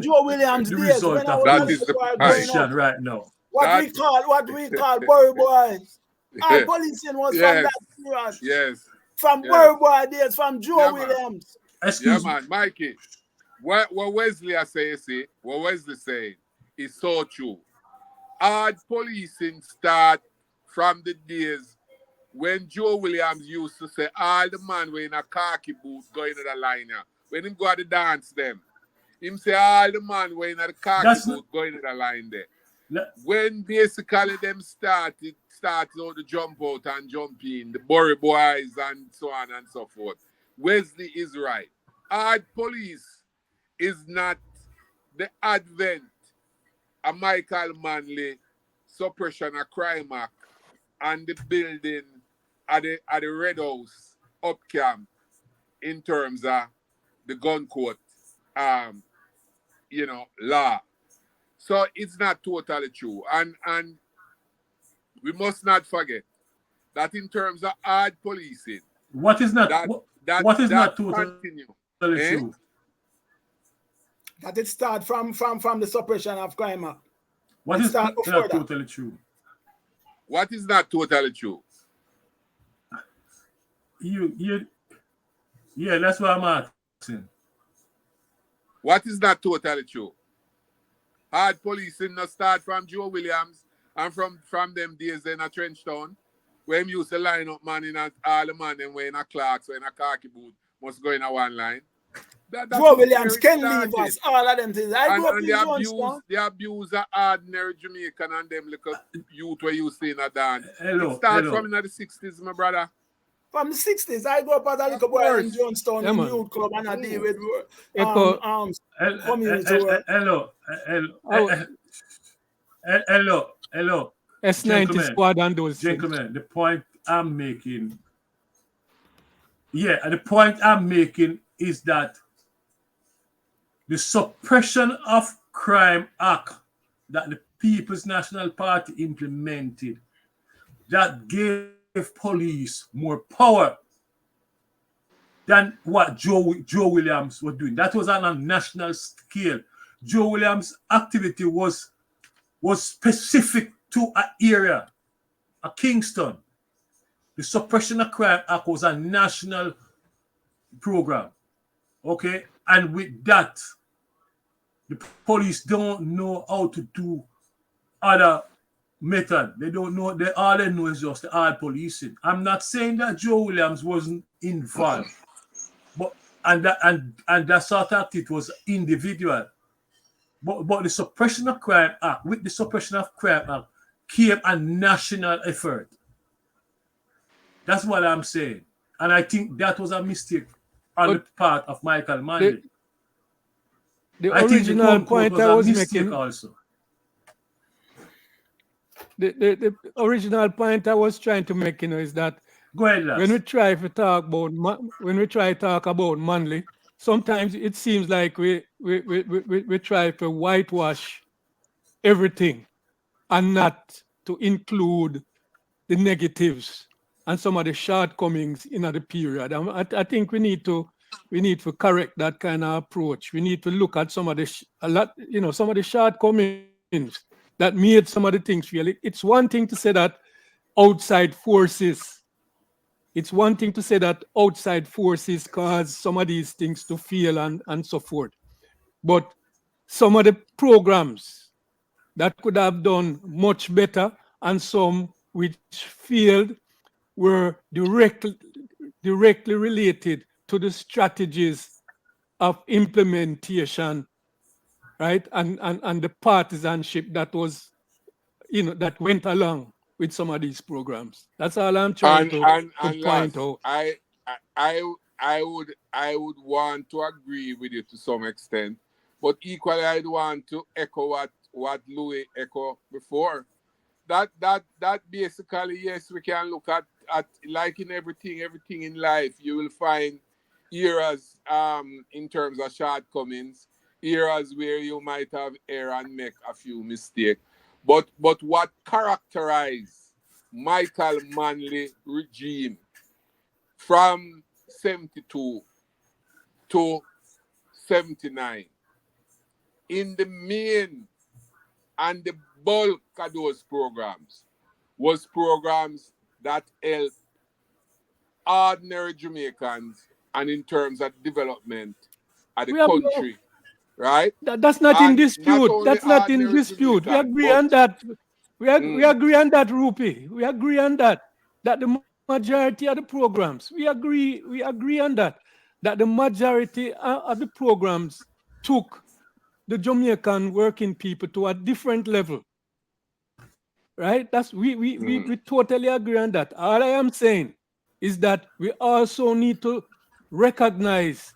Joe Williams' the days. result of that is the position right now. What we call Burry Boys. Hard policing was from that period. Yes. From Burry Boy days, from Joe Williams. Excuse me. Man, Mikey. What Wesley what Wesley saying is so true. Hard policing start from the days when Joe Williams used to say all the man were in a khaki boot going to the line. When him go to the dance them, him say all the man were in a khaki boot going to the line there. When basically them started out to jump out and jump in, the Burry Boys and so on and so forth. Wesley is right. Hard police is not the advent of Michael Manley Suppression of Crime Act and the building at the Red House up camp in terms of the gun court law. So it's not totally true. And we must not forget that in terms of hard policing, what is not totally true? That it start from the Suppression of Crime Act. What is not totally true? What is not totally true? Yeah, that's what I'm asking. What is not totally true? Hard policing not start from Joe Williams and from them days in a Trenchtown, where him used to line up man in all the man them wearing a Clarks or in a khaki boot must go in a one line. Joe Williams, Ken Levers, all of them things. The abuse of ordinary Jamaican and them little youth where you see in a dance. It started from in the 60s, my brother. From the 60s, I grew up as a little boy in Johnstown in youth club and I deal with community work. Hello. S90 squad and those gentlemen, the point I'm making. Yeah, and the point I'm making is that the Suppression of Crime Act that the People's National Party implemented, that gave police more power than what Joe Williams was doing. That was on a national scale. Joe Williams' activity was specific to an area, a Kingston. The Suppression of Crime Act was a national program. Okay? And with that, the police don't know how to do other method. They don't know. All they know is just the hard policing. I'm not saying that Joe Williams wasn't involved, but that sort of activity was individual. But the Suppression of Crime Act, with the Suppression of Crime Act, came a national effort. That's what I'm saying. And I think that was a mistake on the part of Michael Manley. The original point I was making also. The original point I was trying to make, is that go ahead, lads. when we try to talk about Manley, sometimes it seems like we try to whitewash everything and not to include the negatives and some of the shortcomings in the period. I think we need to correct that kind of approach. We need to look at some of the shortcomings that made some of the things real. It's one thing to say that outside forces. It's one thing to say that outside forces cause some of these things to fail and so forth. But some of the programs that could have done much better and some which failed were directly related to the strategies of implementation right? And the partisanship that was, that went along with some of these programs. That's all I'm trying to And point last, out. I would want to agree with you to some extent, but equally I'd want to echo what Louis echoed before. That basically, yes, we can look at like in everything in life you will find eras in terms of shortcomings, eras where you might have error and make a few mistakes, but what characterize Michael Manley regime from 72 to 79 in the main and the bulk of those programs was programs that helped ordinary Jamaicans and in terms of development of the We have no, country, right? that's not in And not dispute. only That's not in ordinary dispute. We Jamaican, agree but on that. We mm, agree on that, Rupi. We agree on that. That the majority of the programs, we agree on that. That the majority of the programs took the Jamaican working people to a different level, right? That's we totally agree on that. All I am saying is that we also need to recognize,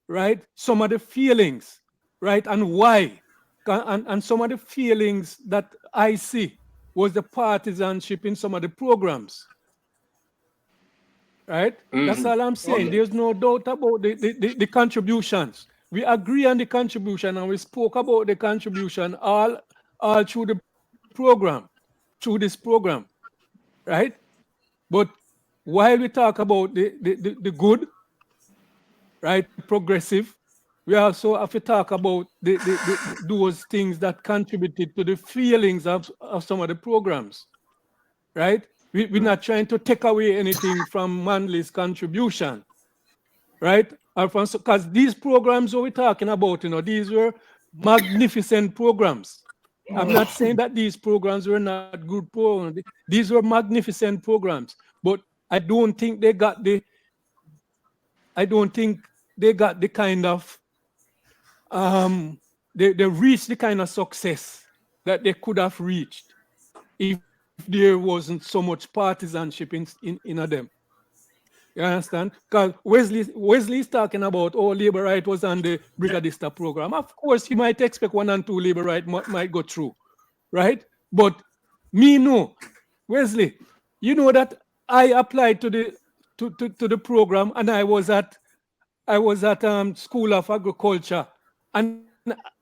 right, some of the feelings, right, and why, and some of the feelings that I see was the partisanship in some of the programs, right? That's all I'm saying. Okay. There's no doubt about the contributions. We agree on the contribution, and we spoke about the contribution all through the program, through this program, right? But while we talk about the good, right, the progressive, we also have to talk about those things that contributed to the feelings of some of the programs, right? We're not trying to take away anything from Manley's contribution, right? Because these programs that we're talking about, these were magnificent programs. I'm not saying that these programs were not good programs. These were magnificent programs, but I don't think they got the I don't think they got the kind of they reached the kind of success that they could have reached if there wasn't so much partisanship in them. You understand? Because Wesley is talking about, oh, labor right was on the Brigadista program. Of course, you might expect one and two labor right might go through, right? But me no, Wesley, you know that I applied to the program, and I was at School of Agriculture, and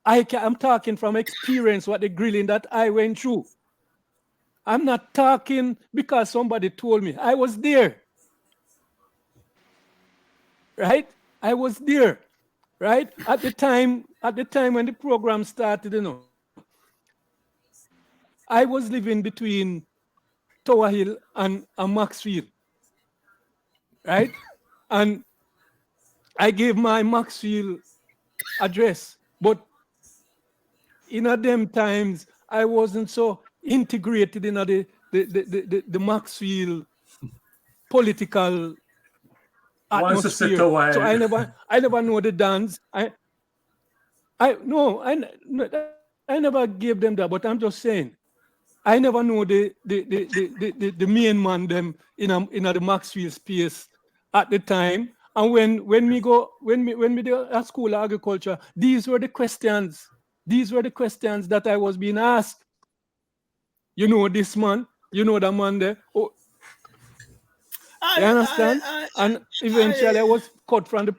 I'm talking from experience what the grilling that I went through. I'm not talking because somebody told me. I was there, right? I was there, right? At the time when the program started, I was living between Tower Hill and Maxfield, right? And I gave my Maxfield address, but in them times I wasn't so integrated in the Maxfield political Once you set atmosphere. a So while, I never know the dance. I no, I never gave them that, but I'm just saying I never know the main man them in the Maxfield space at the time. And when we do at School of Agriculture, these were the questions. These were the questions that I was being asked. You know this man, you know that man there. Oh, you I I understand? I And eventually I I was cut from the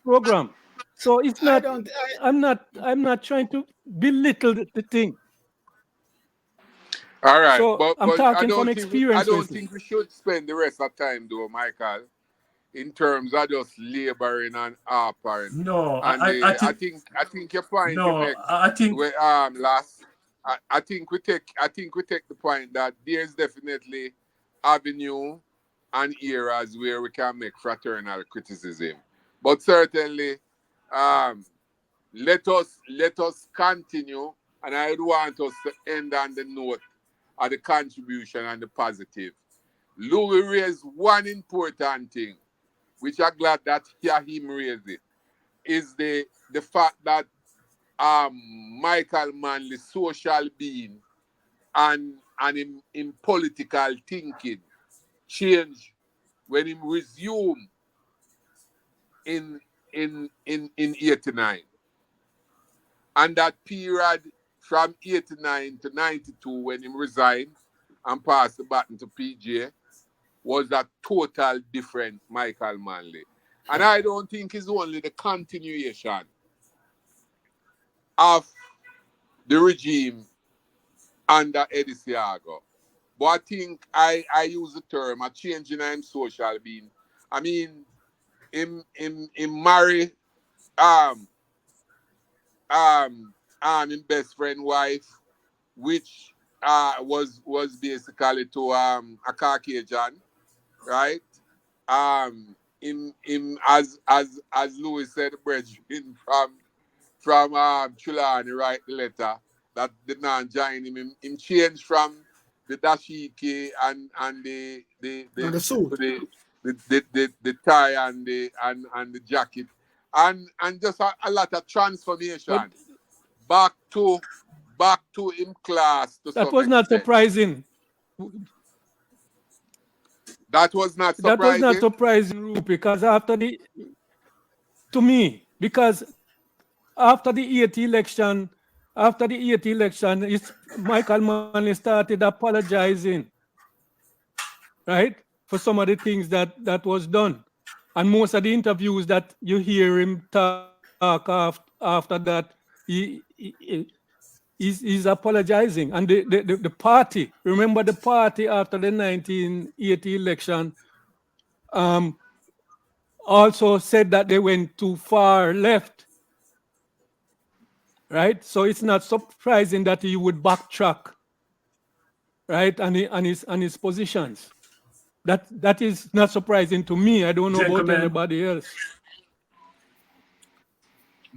program. So it's I not. don't I I'm not trying to belittle the thing. all right, So I'm but talking from I experience, don't Wesley. think we should spend the rest of time though, Michael, in terms of just laboring and harping. no, And I think I think your point you no, make, I think last, I think we take the point that there's definitely avenue and eras where we can make fraternal criticism, but certainly um let us continue, and I would want us to end on the note of the contribution and the positive. Louis raised one important thing, which I'm glad that hear him raise it, is the fact that Michael Manley social being and in political thinking change when he resumed in 89. And that period from 89 to 92 when he resigned and passed the baton to PJ was a total different Michael Manley. And I don't think it's only the continuation of the regime under Eddie Seago. But I think I use the term a change in social being. I mean, him marry um his best friend wife, which was basically to a Caucasian, right? Him as Louis said, brethren from Trelawney write the letter that did not join him. Him changed from the dashiki and And the suit. the tie and the jacket and just a lot of transformation But back to him class to that some was not extent. surprising. That was not That was not surprising. surprising, Rupi, because to me, because after the 8th election, Michael Manley started apologizing, right, for some of the things that was done. And most of the interviews that you hear him talk after that, he's apologizing. And the party, remember the party after the 1980 election, also said that they went too far left, right? So it's not surprising that he would backtrack, right, on his positions. That is not surprising to me. I don't know about anybody else.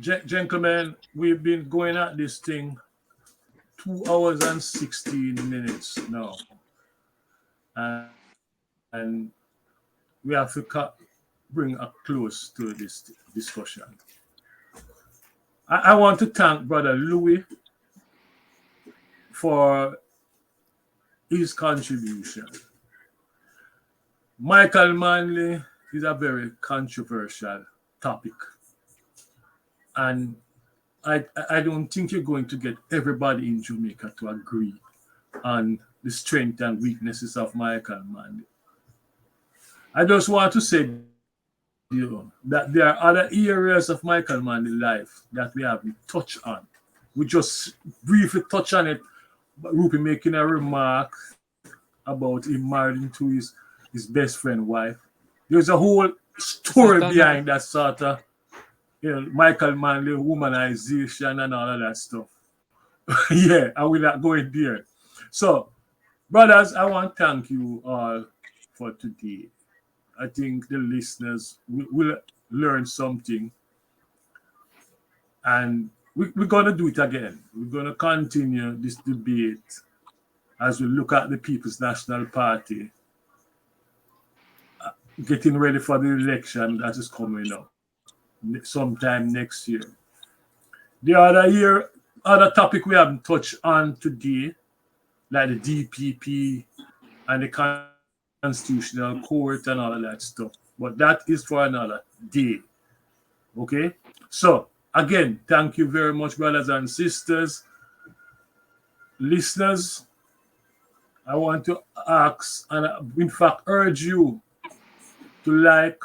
Gentlemen, we've been going at this thing 2 hours and 16 minutes now. And we have to bring a close to this discussion. I want to thank Brother Louis for his contribution. Michael Manley is a very controversial topic. And I don't think you're going to get everybody in Jamaica to agree on the strength and weaknesses of Michael Manley. I just want to say that there are other areas of Michael Manley's life that we haven't touched on. We just briefly touch on it, but Rupi making a remark about him marrying to his best friend wife. There's a whole story behind that sort of Michael Manley womanization and all of that stuff. Yeah, I will not go in there. So, brothers, I want to thank you all for today. I think the listeners will learn something. And we're going to do it again. We're going to continue this debate as we look at the People's National Party getting ready for the election that is coming up sometime next year. The other topic we haven't touched on today, like the DPP and the Constitutional Court and all of that stuff. But that is for another day. Okay? So, again, thank you very much, brothers and sisters. Listeners, I want to ask and in fact urge you to like,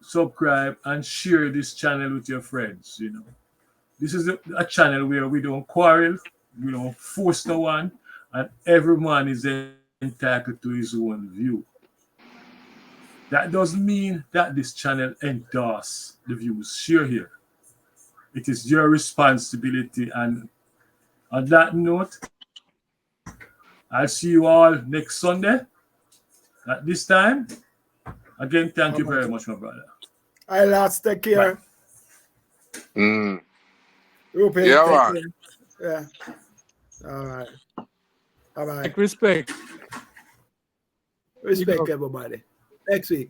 subscribe, and share this channel with your friends. This is a channel where we don't quarrel, we don't force no one, and everyone is entitled to his own view. That doesn't mean that this channel endorses the views shared here. It is your responsibility. And on that note, I'll see you all next Sunday at this time. Again, thank you very much, my brother. I last take care. Mm. Rupi, Yeah, take man. care. Yeah. All right. Bye-bye. Respect. Respect everybody. Next week.